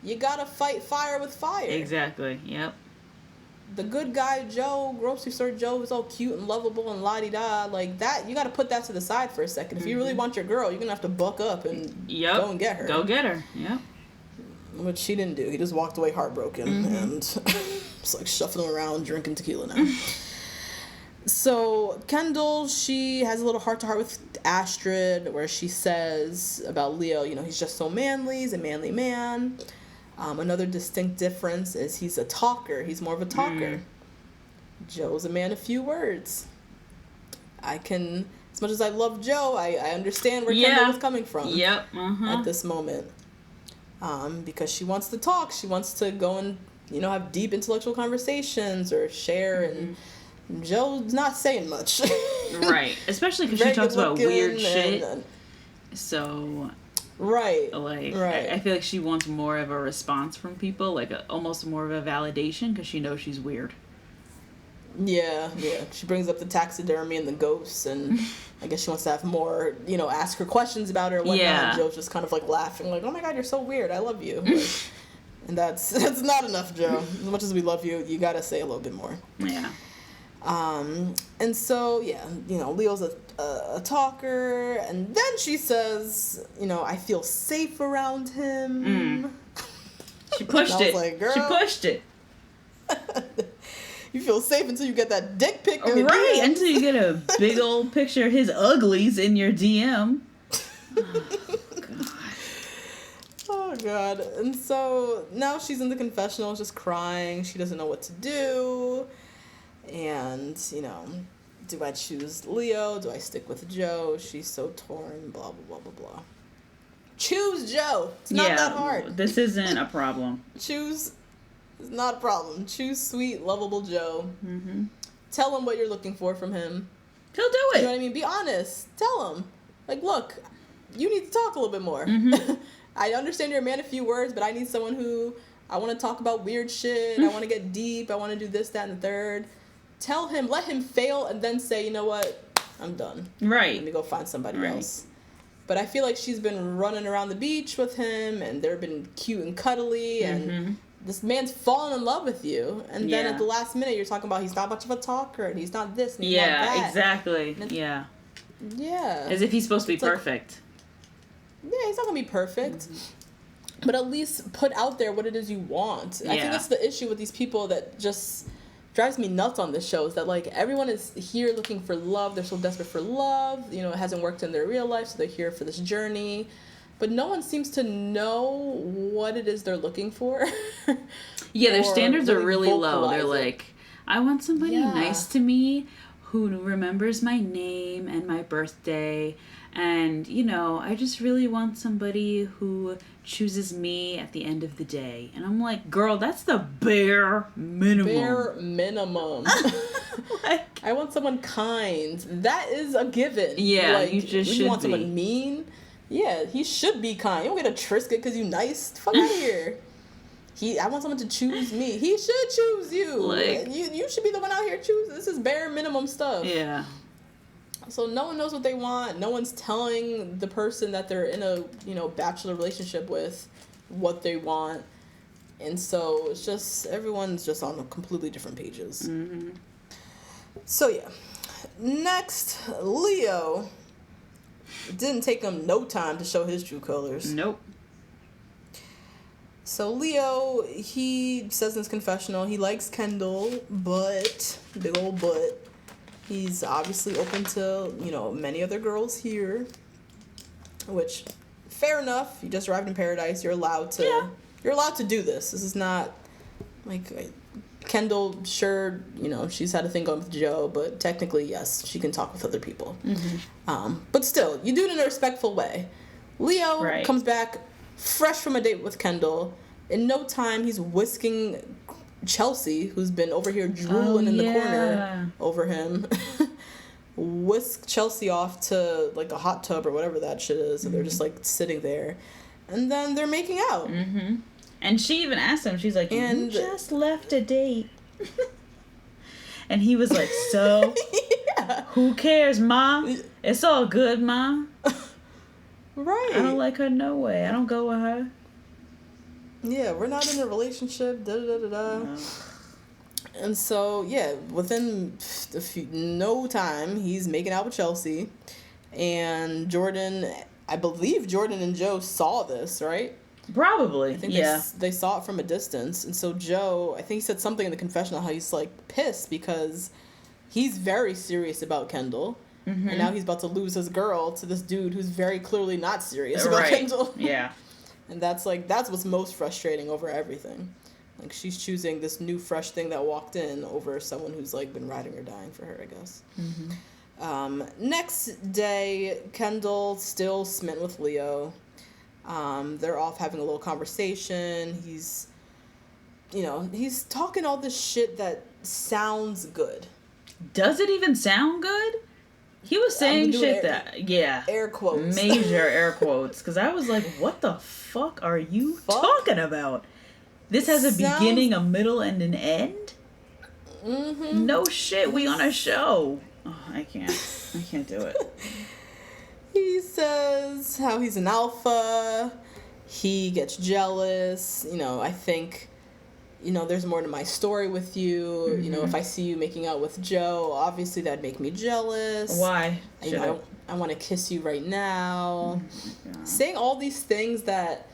Speaker 2: you gotta fight fire with fire.
Speaker 1: Exactly. Yep.
Speaker 2: The good guy Joe, grocery store Joe, who's all cute and lovable and la-di-da, like that, you gotta put that to the side for a second. If you really want your girl, you're gonna have to buck up and go and get her.
Speaker 1: Go get her. Yep.
Speaker 2: which he didn't do. He just walked away heartbroken and just like shuffling around drinking tequila now. So Kendall, she has a little heart-to-heart with Astrid where she says about Leo, you know, he's just so manly, he's a manly man. Another distinct difference is he's a talker. He's more of a talker. Joe's a man of few words. As much as I love Joe, I understand where Kendall is coming from at this moment. Because she wants to talk. She wants to go and, you know, have deep intellectual conversations or share and Joe's not saying much.
Speaker 1: Right. Especially because she talks about weird shit. So,
Speaker 2: right.
Speaker 1: Like, I feel like she wants more of a response from people, like almost more of a validation because she knows she's weird.
Speaker 2: Yeah. She brings up the taxidermy and the ghosts, and I guess she wants to have more, you know, ask her questions about her and whatnot. Yeah. And Joe's just kind of like laughing, like, oh my God, you're so weird. I love you. Like, and that's not enough, Joe. As much as we love you, you got to say a little bit more.
Speaker 1: Yeah.
Speaker 2: And so, yeah, you know, Leo's a talker, and then she says, you know, I feel safe around him.
Speaker 1: She pushed it.
Speaker 2: Like, girl,
Speaker 1: she pushed it.
Speaker 2: You feel safe until you get that dick pic.
Speaker 1: Right, until you get a big old picture of his uglies in your DM.
Speaker 2: Oh, God. And so now she's in the confessional, just crying. She doesn't know what to do. And, you know, do I choose Leo? Do I stick with Joe? She's so torn, blah, blah, blah, blah, blah. Choose Joe. It's not that hard.
Speaker 1: This isn't a problem.
Speaker 2: It's not a problem. Choose sweet, lovable Joe. Tell him what you're looking for from him.
Speaker 1: He'll do it.
Speaker 2: You know what I mean? Be honest. Tell him. Like, look, you need to talk a little bit more. I understand you're a man of few words, but I need someone who, I want to talk about weird shit. I want to get deep. I want to do this, that, and the third. Tell him, let him fail, and then say, you know what? I'm done.
Speaker 1: Right.
Speaker 2: Let me go find somebody else. But I feel like she's been running around the beach with him, and they've been cute and cuddly, and this man's fallen in love with you. And then at the last minute, you're talking about he's not much of a talker, and he's not this, and he's not that.
Speaker 1: Yeah, exactly. Yeah. As if he's supposed to be perfect.
Speaker 2: Yeah, he's not going to be perfect. But at least put out there what it is you want. I think that's the issue with these people that just drives me nuts on this show, is that, like, everyone is here looking for love. They're so desperate for love. You know, it hasn't worked in their real life, so they're here for this journey. But no one seems to know what it is they're looking for.
Speaker 1: Yeah, their standards are really low. They're like, I want somebody nice to me who remembers my name and my birthday. And, you know, I just really want somebody who chooses me at the end of the day. And I'm like, girl, that's the bare minimum.
Speaker 2: Bare minimum. Like, I want someone kind. That is a given.
Speaker 1: Yeah, like, you just should be.
Speaker 2: You want someone mean? Yeah, he should be kind. You don't get a Trisket because you nice. Fuck out of here. I want someone to choose me. He should choose you. Like, you should be the one out here choosing. This is bare minimum stuff.
Speaker 1: Yeah.
Speaker 2: So no one knows what they want. No one's telling the person that they're in a, you know, bachelor relationship with what they want. And so it's just, everyone's just on completely different pages. So yeah. Next, Leo. It didn't take him no time to show his true colors.
Speaker 1: Nope.
Speaker 2: So Leo, he says in his confessional, he likes Kendall, but, big old but, he's obviously open to, you know, many other girls here, which, fair enough. You just arrived in paradise. You're allowed to. You're allowed to do this. This is not like Kendall. Sure, you know, she's had a thing going with Joe, but technically, yes, she can talk with other people. But still, you do it in a respectful way. Leo comes back fresh from a date with Kendall. In no time, he's whisking Chelsea, who's been over here drooling in the corner over him, whisk Chelsea off to like a hot tub or whatever that shit is, and they're just like sitting there, and then they're making out.
Speaker 1: And she even asked him, she's like, you just left a date. And he was like, so who cares, ma? It's all good, ma.
Speaker 2: Right.
Speaker 1: I don't like her no way. I don't go with her.
Speaker 2: Yeah, we're not in a relationship, No. And so, yeah, within no time, he's making out with Chelsea. And Jordan, I believe Jordan and Joe saw this, right?
Speaker 1: Probably.
Speaker 2: I think they saw it from a distance. And so Joe, I think he said something in the confessional how he's like pissed because he's very serious about Kendall. Mm-hmm. And now he's about to lose his girl to this dude who's very clearly not serious about Kendall.
Speaker 1: Yeah.
Speaker 2: And that's what's most frustrating over everything. Like, she's choosing this new fresh thing that walked in over someone who's like been riding or dying for her, I guess. Mm-hmm. Next day, Kendall still smitten with Leo. They're off having a little conversation. He's talking all this shit that sounds good.
Speaker 1: Does it even sound good? He was saying shit
Speaker 2: air quotes.
Speaker 1: Major air quotes. Because I was like, what the fuck are you talking about? This has a beginning, a middle, and an end? Mm-hmm. No shit, we on a show. Oh, I can't do it.
Speaker 2: He says how he's an alpha. He gets jealous. I think, there's more to my story with you. Mm-hmm. If I see you making out with Joe, obviously that'd make me jealous.
Speaker 1: Why?
Speaker 2: I want to kiss you right now. Oh, saying all these things that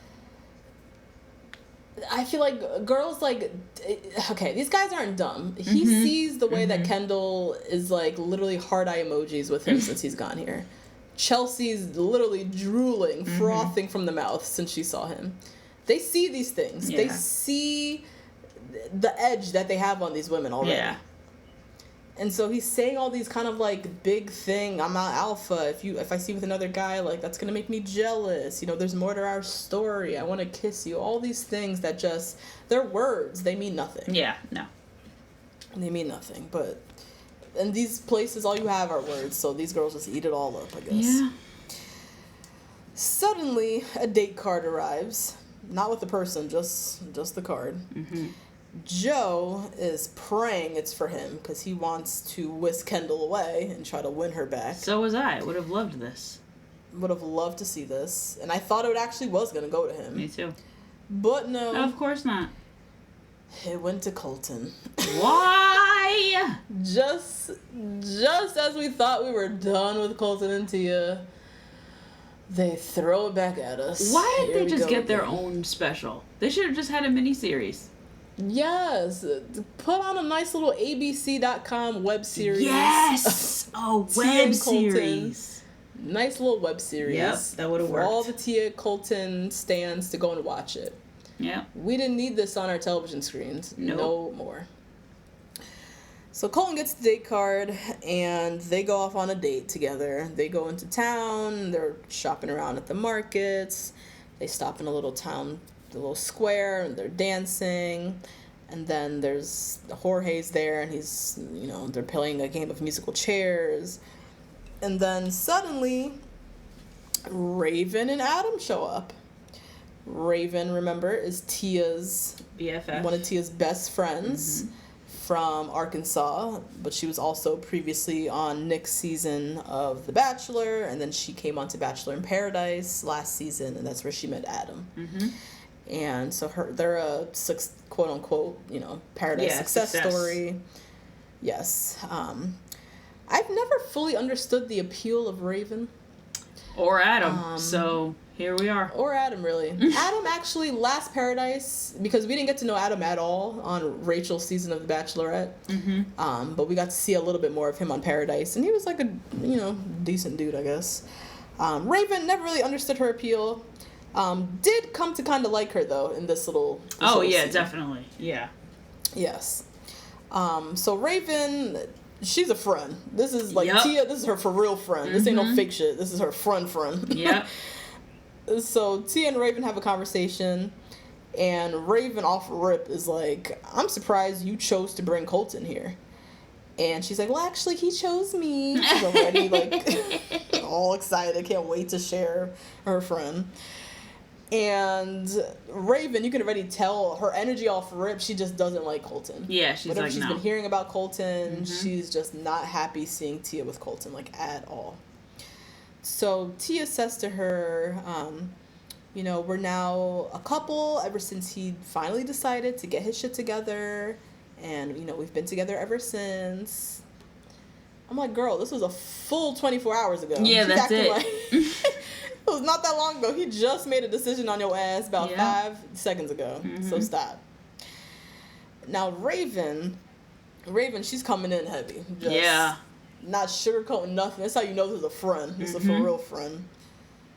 Speaker 2: I feel like girls like, okay, these guys aren't dumb. He sees the way that Kendall is like literally heart eye emojis with him since he's gone here. Chelsea's literally drooling, frothing from the mouth since she saw him. They see these things. Yeah. They see the edge that they have on these women already. Yeah. And so he's saying all these kind of like big thing. I'm not alpha. If I see you with another guy, like that's gonna make me jealous. There's more to our story. I want to kiss you. All these things that they're words. They mean nothing.
Speaker 1: Yeah. No.
Speaker 2: They mean nothing. But in these places, all you have are words. So these girls just eat it all up, I guess. Yeah. Suddenly, a date card arrives. Not with the person, just the card. Mm-hmm. Joe is praying it's for him because he wants to whisk Kendall away and try to win her back.
Speaker 1: So was I. Would have loved this.
Speaker 2: Would have loved to see this. And I thought it actually was going to go to him.
Speaker 1: Me too.
Speaker 2: But no.
Speaker 1: Of course not.
Speaker 2: It went to Colton.
Speaker 1: Why?
Speaker 2: Just as we thought we were done with Colton and Tia, they throw it back at us.
Speaker 1: Why didn't they just get their own special? They should have just had a mini-series.
Speaker 2: Yes. Put on a nice little ABC.com web series.
Speaker 1: Yes! Oh, web series.
Speaker 2: Nice little web series.
Speaker 1: Yep, that would have worked.
Speaker 2: For all the Tia Colton stands to go and watch it.
Speaker 1: Yeah.
Speaker 2: We didn't need this on our television screens. Nope. No more. So Colton gets the date card, and they go off on a date together. They go into town. They're shopping around at the markets. They stop in a little town, a little square, and they're dancing. And then there's Jorge's there, and he's, they're playing a game of musical chairs. And then suddenly, Raven and Adam show up. Raven, remember, is Tia's
Speaker 1: BFF.
Speaker 2: One of Tia's best friends from Arkansas, but she was also previously on Nick's season of The Bachelor, and then she came on to Bachelor in Paradise last season, and that's where she met Adam. Mm-hmm. And so they're a quote unquote, Paradise success story. Yes. I've never fully understood the appeal of Raven.
Speaker 1: Or Adam. So here we are.
Speaker 2: Or Adam, really. Adam actually, last Paradise, because we didn't get to know Adam at all on Rachel's season of The Bachelorette. Mm-hmm. But we got to see a little bit more of him on Paradise. And he was like a, decent dude, I guess. Raven, never really understood her appeal. Did come to kind of like her, though, in this little
Speaker 1: season. Definitely. Yeah.
Speaker 2: Yes. So Raven, she's a friend. This is like Tia, this is her for real friend. This ain't no fake shit. This is her friend.
Speaker 1: Yep.
Speaker 2: So Tia and Raven have a conversation, and Raven off rip is like, I'm surprised you chose to bring Colton here. And she's like, well, actually, he chose me. She's already like all excited, can't wait to share her friend. And Raven, you can already tell her energy off rip. She just doesn't like Colton.
Speaker 1: Yeah, she's
Speaker 2: Whatever
Speaker 1: like,
Speaker 2: she's
Speaker 1: no.
Speaker 2: been hearing about Colton, she's just not happy seeing Tia with Colton, like, at all. So Tia says to her, we're now a couple ever since he finally decided to get his shit together. And, we've been together ever since. I'm like, girl, this was a full 24 hours ago.
Speaker 1: Yeah, that's it.
Speaker 2: It was not that long ago. He just made a decision on your ass about 5 seconds ago. So stop. Now, Raven, she's coming in heavy. Just not sugarcoating nothing. That's how you know this is a friend. This is a for real friend.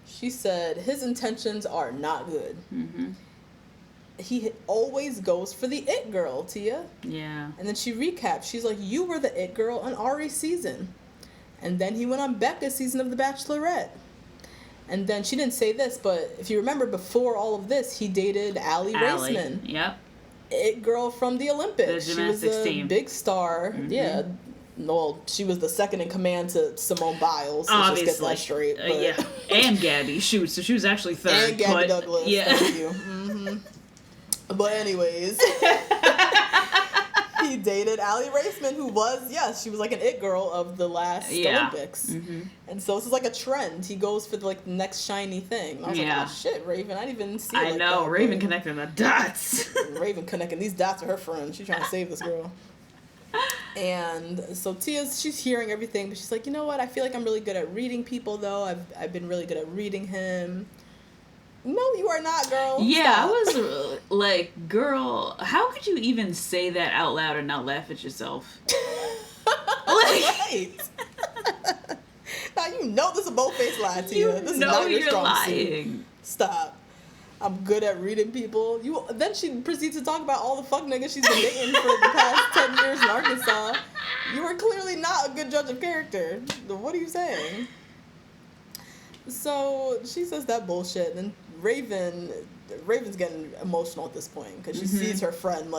Speaker 2: She said his intentions are not good. He always goes for the it girl, Tia. Yeah. And then she recaps. She's like, you were the it girl on Ari's season. And then he went on Becca's season of The Bachelorette. And then she didn't say this, but if you remember, before all of this, he dated Allie Raceman. Yep. It girl from the Olympics. She was a big star. Yeah. Well, she was the second in command to Simone Biles. So
Speaker 1: obviously.
Speaker 2: Just get that straight.
Speaker 1: Yeah. And Gabby. Shoot. So she was actually third.
Speaker 2: And Gabby Douglas. Yeah. Thank you. But anyways. He dated Allie Raceman, who was, she was like an it girl of the last Olympics. And so this is like a trend. He goes for the next shiny thing. And I was like, oh shit, Raven. I didn't even see it.
Speaker 1: I know, Raven connecting the dots.
Speaker 2: Raven connecting these dots are her friend. She's trying to save this girl. And so she's hearing everything, but she's like, you know what? I feel like I'm really good at reading people, though. I've been really good at reading him. No, you are not, girl.
Speaker 1: Yeah,
Speaker 2: Stop.
Speaker 1: I was like, girl, how could you even say that out loud and not laugh at yourself?
Speaker 2: Right. Now you know this is a bold-faced lie, Tia. This is not your strong suit. Stop. I'm good at reading people. Then she proceeds to talk about all the fuck niggas she's been dating for the past 10 years in Arkansas. You are clearly not a good judge of character. What are you saying? So she says that bullshit, and Raven's getting emotional at this point because she sees her friend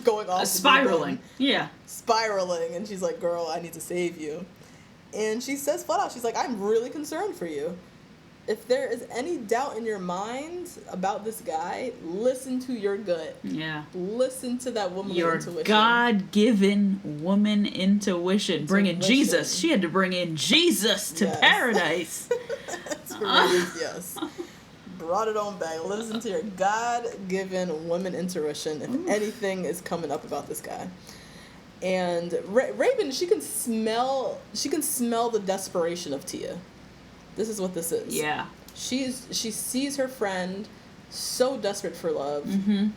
Speaker 2: going off
Speaker 1: spiraling.
Speaker 2: Spiraling, and she's like, girl, I need to save you. And she says flat out, she's like, I'm really concerned for you. If there is any doubt in your mind about this guy, listen to your gut. Yeah. Listen to that woman's intuition. Your
Speaker 1: God-given woman intuition. Bringing Jesus. She had to bring in Jesus to paradise.
Speaker 2: That's really, yes. Brought it on back. Listen to your God-given woman intuition if anything is coming up about this guy. And Raven, she can smell the desperation of Tia. This is what this is. Yeah. She sees her friend so desperate for love.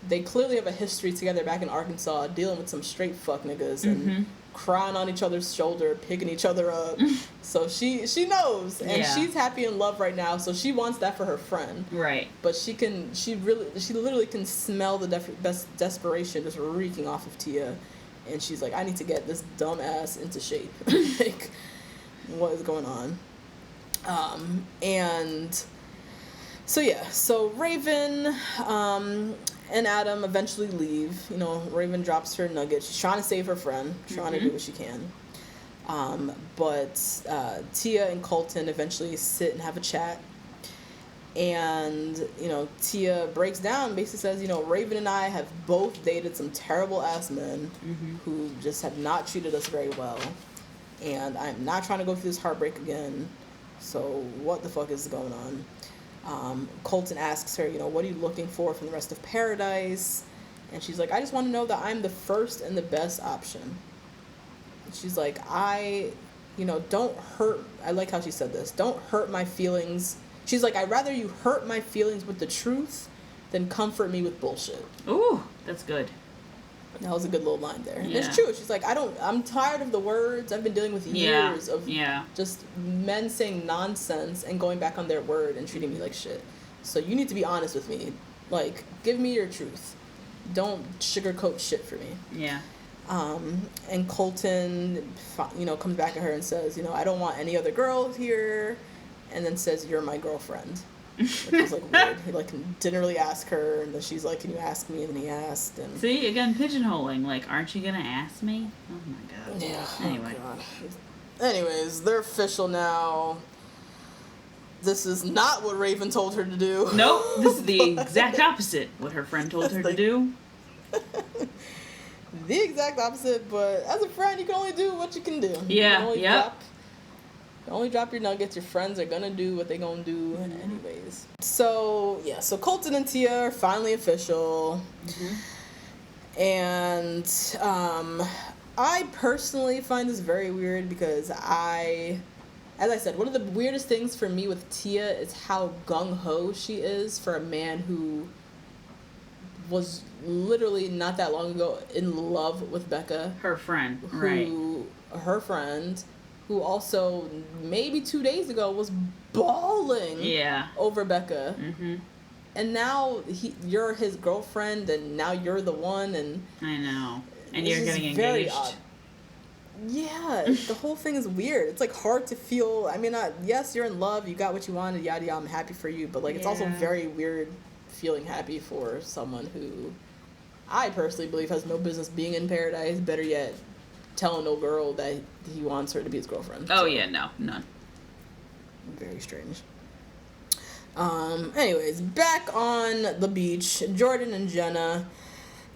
Speaker 2: They clearly have a history together back in Arkansas, dealing with some straight fuck niggas and crying on each other's shoulder, picking each other up. So she knows, and she's happy in love right now. So she wants that for her friend. Right. But she literally can smell the desperation just reeking off of Tia, and she's like, I need to get this dumb ass into shape. Like, what is going on? And so Raven and Adam eventually leave. You know, Raven drops her nugget. She's trying to save her friend, trying to do what she can. But Tia and Colton eventually sit and have a chat. And, you know, Tia breaks down, basically says, you know, Raven and I have both dated some terrible ass men who just have not treated us very well. And I'm not trying to go through this heartbreak again. So what the fuck is going on? Colton asks her, you know, what are you looking for from the rest of Paradise? And she's like, I just want to know that I'm the first and the best option. And she's like, don't hurt. I like how she said this. Don't hurt my feelings. She's like, I'd rather you hurt my feelings with the truth than comfort me with bullshit.
Speaker 1: Ooh, that's good.
Speaker 2: That was a good little line there. And it's true. She's like, I'm tired of the words. I've been dealing with years of just men saying nonsense and going back on their word and treating me like shit. So you need to be honest with me. Like, give me your truth. Don't sugarcoat shit for me. Yeah. And Colton, comes back at her and says, I don't want any other girls here. And then says, you're my girlfriend. Which was weird. He didn't really ask her, and then she's like, can you ask me? And then he asked. And
Speaker 1: see, again, pigeonholing. aren't you gonna ask me? Oh my god.
Speaker 2: Yeah.
Speaker 1: Anyway.
Speaker 2: Oh god. Anyways, they're official now. This is not what Raven told her to do.
Speaker 1: Nope. This is the exact opposite. What her friend told her to do.
Speaker 2: The exact opposite, but as a friend, you can only do what you can do.
Speaker 1: Yeah.
Speaker 2: Only drop your nuggets. Your friends are gonna do what they gonna do anyways. So Colton and Tia are finally official. And I personally find this very weird because I as I said, one of the weirdest things for me with Tia is how gung-ho she is for a man who was literally not that long ago in love with Becca.
Speaker 1: Her friend,
Speaker 2: Her friend, who also maybe 2 days ago was bawling over Becca. Mm-hmm. And now you're his girlfriend, and now you're the one, and...
Speaker 1: I know. And you're getting engaged. Very odd.
Speaker 2: Yeah, the whole thing is weird. It's, like, hard to feel... I mean, yes, you're in love, you got what you wanted, yada yada, I'm happy for you, but, like, it's also very weird feeling happy for someone who I personally believe has no business being in paradise, better yet, telling no girl that he wants her to be his girlfriend.
Speaker 1: Oh, so, yeah, no, none.
Speaker 2: Very strange. Anyways, back on the beach, Jordan and Jenna.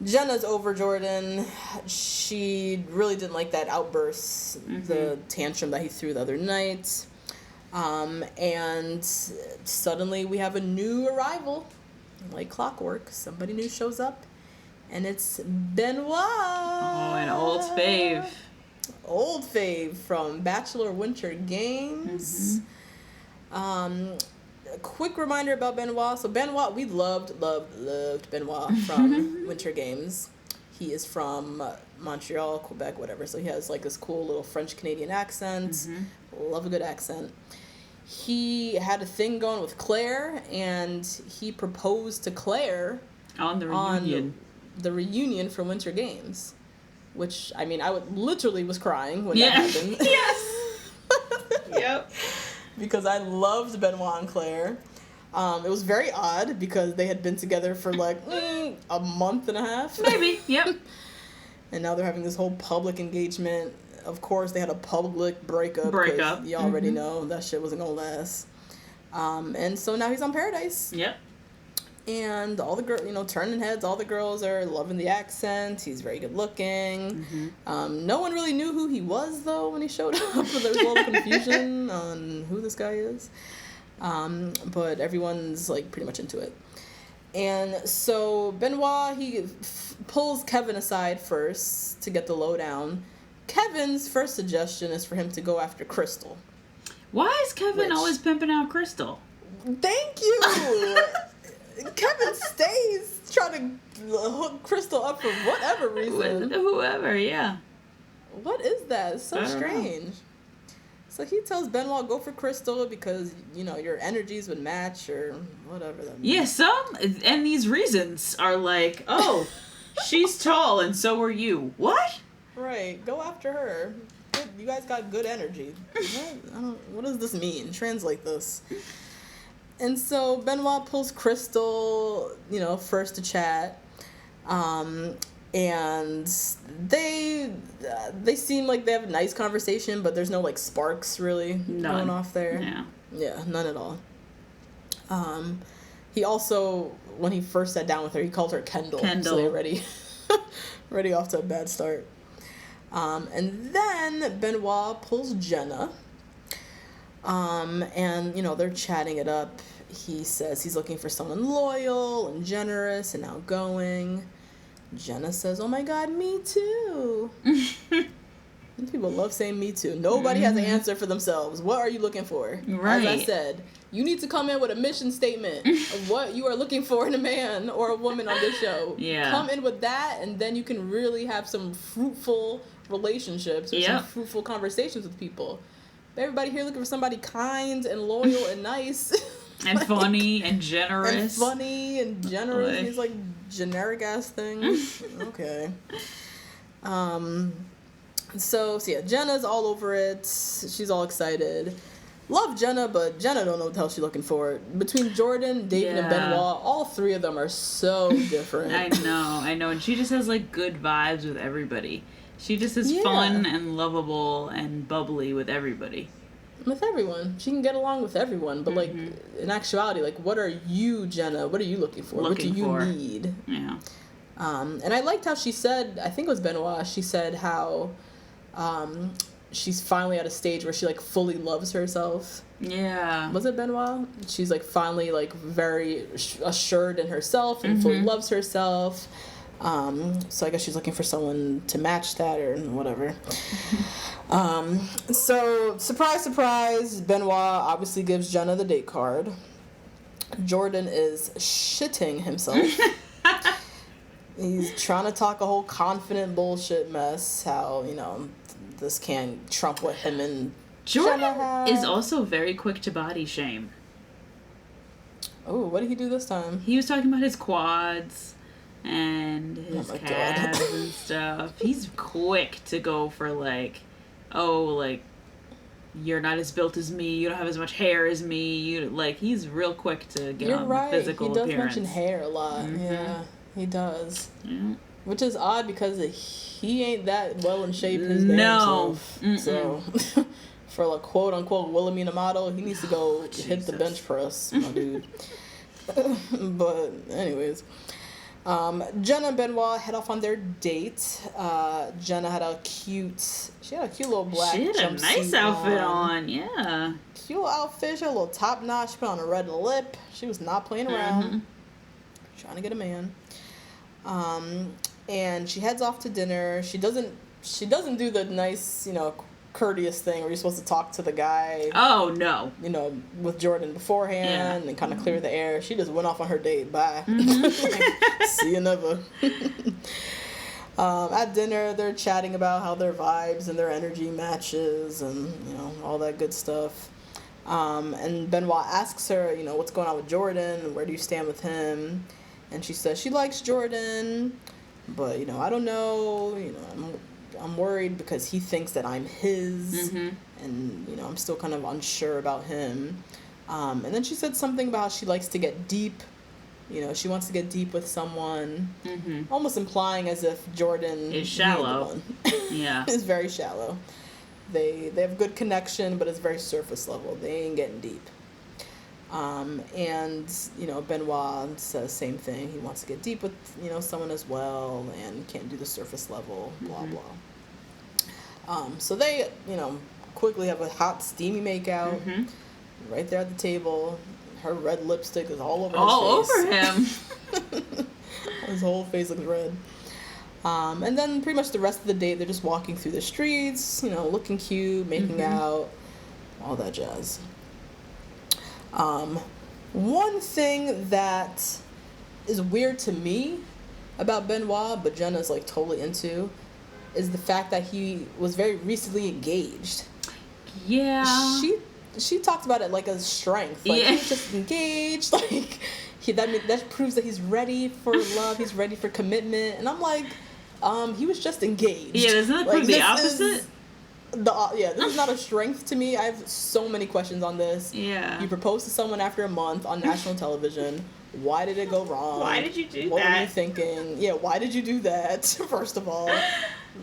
Speaker 2: Jenna's over Jordan. She really didn't like that outburst, the tantrum that he threw the other night. And suddenly we have a new arrival. Like clockwork, somebody new shows up. And it's Benoit.
Speaker 1: Oh, an old fave.
Speaker 2: Old fave from Bachelor Winter Games. A quick reminder about Benoit. So Benoit, we loved Benoit from Winter Games. He is from Montreal, Quebec, whatever. So he has like this cool little French-Canadian accent. Love a good accent. He had a thing going with Claire, and he proposed to Claire
Speaker 1: on the reunion.
Speaker 2: The reunion for Winter Games. Which, I mean, I literally was crying when that happened.
Speaker 1: Yes! Yep.
Speaker 2: Because I loved Benoit and Claire. It was very odd because they had been together for like a month and a half.
Speaker 1: Maybe, yep.
Speaker 2: And now they're having this whole public engagement. Of course, they had a public breakup. You already know that shit wasn't going to last. And so now he's on Paradise.
Speaker 1: Yep.
Speaker 2: And all the girls, turning heads, all the girls are loving the accent. He's very good looking. No one really knew who he was, though, when he showed up. There was a little confusion on who this guy is. But everyone's, like, pretty much into it. And so Benoit, he pulls Kevin aside first to get the lowdown. Kevin's first suggestion is for him to go after Krystal.
Speaker 1: Why is Kevin always pimping out Krystal?
Speaker 2: Thank you! Kevin stays trying to hook Krystal up for whatever reason.
Speaker 1: With whoever, yeah.
Speaker 2: What is that? It's so strange. So he tells Benoit, go for Krystal because, your energies would match or whatever that means.
Speaker 1: Yeah, and these reasons are like, oh, she's tall and so are you. What?
Speaker 2: Right, go after her. You guys got good energy. What does this mean? Translate this. And so Benoit pulls Krystal, first to chat. And they seem like they have a nice conversation, but there's no, like, sparks really going off there.
Speaker 1: Yeah.
Speaker 2: Yeah, none at all. He also, when he first sat down with her, he called her Kendall. So they're ready off to a bad start. And then Benoit pulls Jenna. And, they're chatting it up. He says he's looking for someone loyal and generous and outgoing. Jenna says, oh my God, me too. People love saying me too. Nobody has an answer for themselves. What are you looking for?
Speaker 1: Right.
Speaker 2: As I said, you need to come in with a mission statement of what you are looking for in a man or a woman on this show.
Speaker 1: Yeah.
Speaker 2: Come in with that, and then you can really have some fruitful relationships or some fruitful conversations with people. Everybody here looking for somebody kind and loyal and nice.
Speaker 1: And funny and generous.
Speaker 2: These, like, generic-ass things. Okay. So, yeah, Jenna's all over it. She's all excited. Love Jenna, but Jenna don't know what the hell she's looking for. Between Jordan, David, and Benoit, all three of them are so different.
Speaker 1: I know. And she just has, like, good vibes with everybody. She just is fun and lovable and bubbly with everybody.
Speaker 2: With everyone. She can get along with everyone, but, like, in actuality, like, what are you, Jenna? What are you looking for? What do you need?
Speaker 1: Yeah.
Speaker 2: And I liked how she said, I think it was Benoit, she said how she's finally at a stage where she, like, fully loves herself.
Speaker 1: Yeah.
Speaker 2: Was it Benoit? She's, like, finally, like, very assured in herself and fully loves herself. So I guess she's looking for someone to match that or whatever. So surprise, surprise, Benoit obviously gives Jenna the date card. Jordan is shitting himself. He's trying to talk a whole confident bullshit mess. How, this can't trump what him and
Speaker 1: Jordan is also very quick to body shame.
Speaker 2: Oh, what did he do this time?
Speaker 1: He was talking about his quads and his calves and stuff. He's quick to go for you're not as built as me, you don't have as much hair as me. He's real quick to get on the physical appearance.
Speaker 2: He does mention hair a lot. Mm-hmm. Yeah, he does. Yeah. Which is odd because he ain't that well in shape his damn self. So, for a quote unquote Wilhelmina model, he needs to go hit the bench press, my dude. But anyways, Jenna and Benoit head off on their date. Jenna had a cute little black jumpsuit.
Speaker 1: She had a nice outfit on, yeah.
Speaker 2: Cute little outfit. She had a little top knot. She put on a red lip. She was not playing around. Trying to get a man. And she heads off to dinner. She doesn't do the nice, courteous thing where you're supposed to talk to the guy.
Speaker 1: Oh, no.
Speaker 2: With Jordan beforehand and kind of clear the air. She just went off on her date. Bye. See you never. At dinner, they're chatting about how their vibes and their energy matches and, all that good stuff. And Benoit asks her, what's going on with Jordan? Where do you stand with him? And she says she likes Jordan, but, I don't know. I'm worried because he thinks that I'm his, and, I'm still kind of unsure about him. And then she said something about how she likes to get deep. She wants to get deep with someone, almost implying as if Jordan
Speaker 1: is shallow. Yeah.
Speaker 2: Is very shallow. They have good connection, but it's very surface level. They ain't getting deep. And, Benoit says same thing. He wants to get deep with, someone as well and can't do the surface level, blah, blah. So they, quickly have a hot, steamy makeout right there at the table. Her red lipstick is all over his face.
Speaker 1: Over him.
Speaker 2: His whole face looks red. And then pretty much the rest of the date, they're just walking through the streets, looking cute, making out, all that jazz. One thing that is weird to me about Benoit, but Jenna's totally into, is the fact that he was very recently engaged.
Speaker 1: Yeah.
Speaker 2: She talked about it like a strength. He's just engaged. That proves that he's ready for love. He's ready for commitment. And I'm like, he was just engaged.
Speaker 1: Yeah, doesn't that prove the opposite?
Speaker 2: This is not a strength to me. I have so many questions on this.
Speaker 1: Yeah.
Speaker 2: You proposed to someone after a month on national television. Why did it go wrong?
Speaker 1: Why did you do that?
Speaker 2: What were you thinking? Yeah, why did you do that, first of all?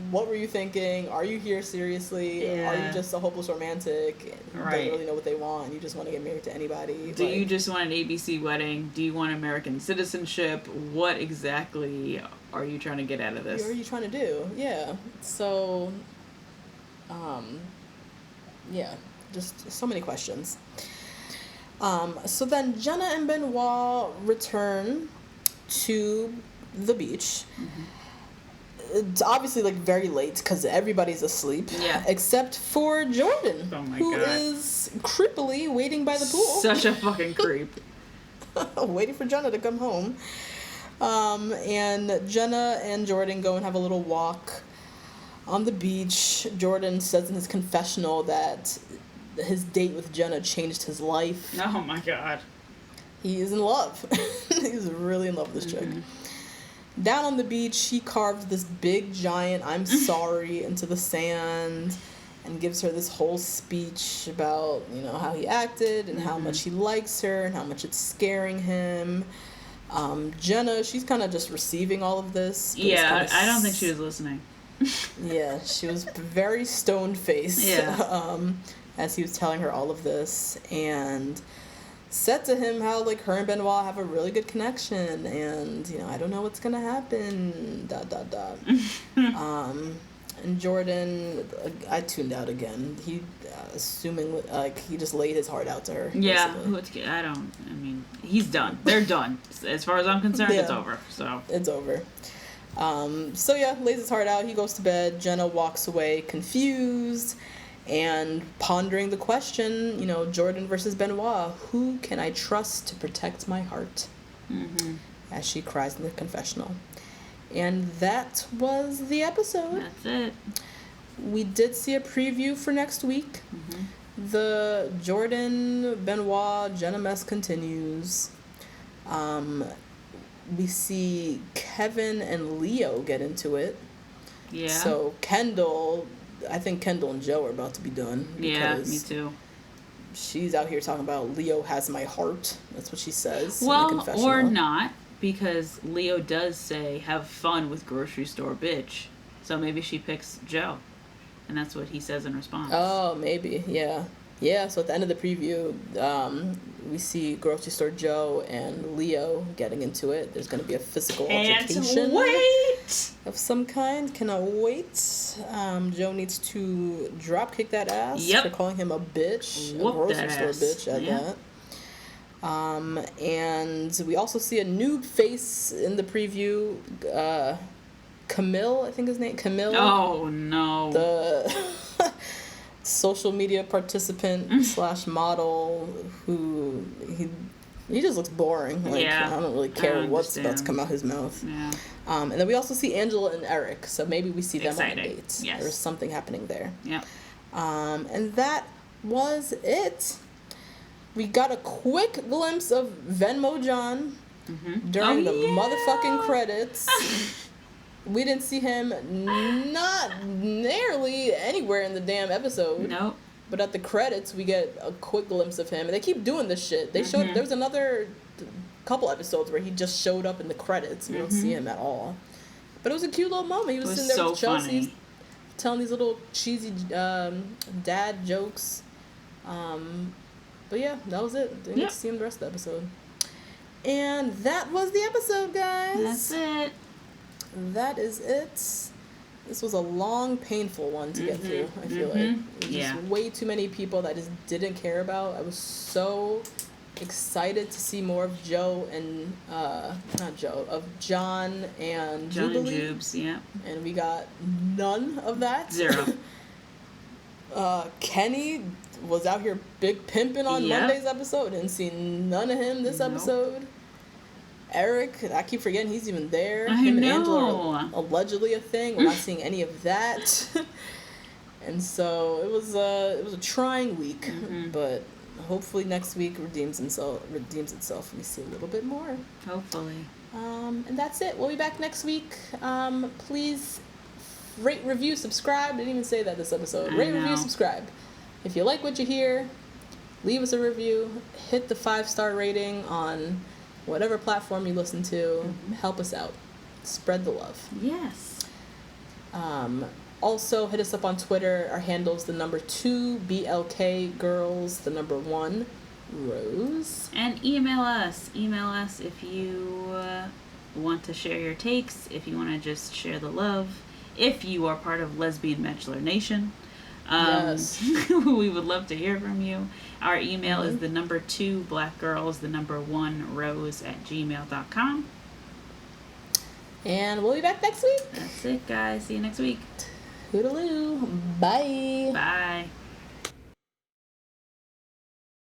Speaker 2: What were you thinking? Are you here seriously?
Speaker 1: Yeah.
Speaker 2: Are you just a hopeless romantic?
Speaker 1: Right.
Speaker 2: Don't really know what they want. You just want to get married to anybody.
Speaker 1: Do you just want an ABC wedding? Do you want American citizenship? What exactly are you trying to get out of this?
Speaker 2: What are you trying to do? Yeah. So, just so many questions. So then Jenna and Benoit return to the beach. It's obviously very late because everybody's asleep.
Speaker 1: Yeah.
Speaker 2: Except for Jordan, who
Speaker 1: God.
Speaker 2: is creepily waiting by the pool.
Speaker 1: Such a fucking creep.
Speaker 2: Waiting for Jenna to come home. And Jenna and Jordan go and have a little walk on the beach. Jordan says in his confessional that his date with Jenna changed his life.
Speaker 1: Oh my God.
Speaker 2: He is in love. He's really in love with this chick. Down on the beach, he carved this big giant "I'm sorry" into the sand and gives her this whole speech about, how he acted and how much he likes her and how much it's scaring him. Jenna, she's kind of just receiving all of this.
Speaker 1: Yeah, I don't think she was listening.
Speaker 2: Yeah, she was very stone-faced as he was telling her all of this, and said to him how her and Benoit have a really good connection, and I don't know what's gonna happen. ... And Jordan, I tuned out again. He assuming he just laid his heart out to her.
Speaker 1: Yeah, he's done. They're done. As far as I'm concerned, it's over. So
Speaker 2: it's over. So yeah, lays his heart out. He goes to bed. Jenna walks away confused and pondering the question, Jordan versus Benoit. Who can I trust to protect my heart?
Speaker 1: Mm-hmm.
Speaker 2: As she cries in the confessional. And that was the episode.
Speaker 1: That's it.
Speaker 2: We did see a preview for next week.
Speaker 1: Mm-hmm.
Speaker 2: The Jordan, Benoit, Jenna mess continues. We see Kevin and Leo get into it.
Speaker 1: Yeah.
Speaker 2: So I think Kendall and Joe are about to be done.
Speaker 1: Yeah, me too.
Speaker 2: She's out here talking about Leo has my heart. That's what she says.
Speaker 1: Well,
Speaker 2: in the confessional.
Speaker 1: or not, because Leo does say, have fun with grocery store bitch. So maybe she picks Joe. And that's what he says in response.
Speaker 2: Oh, maybe, yeah. Yeah, so at the end of the preview, we see grocery store Joe and Leo getting into it. There's going to be a physical altercation of some kind. Cannot wait. Joe needs to drop kick that ass for calling him a bitch.
Speaker 1: Whoop
Speaker 2: a grocery
Speaker 1: that
Speaker 2: store
Speaker 1: ass.
Speaker 2: Bitch at that. And we also see a new face in the preview. Camille, I think his name. Camille.
Speaker 1: Oh, no.
Speaker 2: The social media participant / model who he just looks boring. Like, I don't really care what's about to come out his mouth.
Speaker 1: Yeah.
Speaker 2: And then we also see Angela and Eric, so maybe we see them on a date.
Speaker 1: Yes.
Speaker 2: There's something happening there.
Speaker 1: Yeah.
Speaker 2: And that was it. We got a quick glimpse of Venmo John during the motherfucking credits. We didn't see him not nearly anywhere in the damn episode.
Speaker 1: Nope.
Speaker 2: But at the credits, we get a quick glimpse of him. And they keep doing this shit. They showed, there was another couple episodes where he just showed up in the credits. We don't see him at all. But it was a cute little moment. He was sitting there with Chelsea, telling these little cheesy dad jokes. But yeah, that was it. Didn't get to see him the rest of the episode. And that was the episode, guys.
Speaker 1: That's it.
Speaker 2: That is it. This was a long, painful one to get through, I feel like. It was just way too many people that I just didn't care about. I was so excited to see more of Joe and, of John and Jubilee.
Speaker 1: And Jubes, yeah.
Speaker 2: And we got none of that.
Speaker 1: Zero.
Speaker 2: Kenny was out here big pimping on Monday's episode. Didn't see none of him this episode. Eric, I keep forgetting he's even there. Him and Angela are allegedly a thing. We're not seeing any of that. And so it was a trying week, but hopefully next week redeems itself. We see a little bit more.
Speaker 1: Hopefully.
Speaker 2: And that's it. We'll be back next week. Please rate, review, subscribe. Didn't even say that this episode. Rate, review, subscribe. If you like what you hear, leave us a review. Hit the 5-star rating on whatever platform you listen to. Help us out. Spread the love.
Speaker 1: Yes.
Speaker 2: Also, hit us up on Twitter. Our handle's the number 2 BLK Girls, the number 1 Rose.
Speaker 1: And email us. Email us if you want to share your takes, if you want to just share the love, if you are part of Lesbian Bachelor Nation.
Speaker 2: Yes.
Speaker 1: We would love to hear from you. Our email is the number 2 blackgirls, the number 1 rose @gmail.com.
Speaker 2: And we'll be back next week.
Speaker 1: That's it, guys. See you next week.
Speaker 2: Toodaloo. Bye.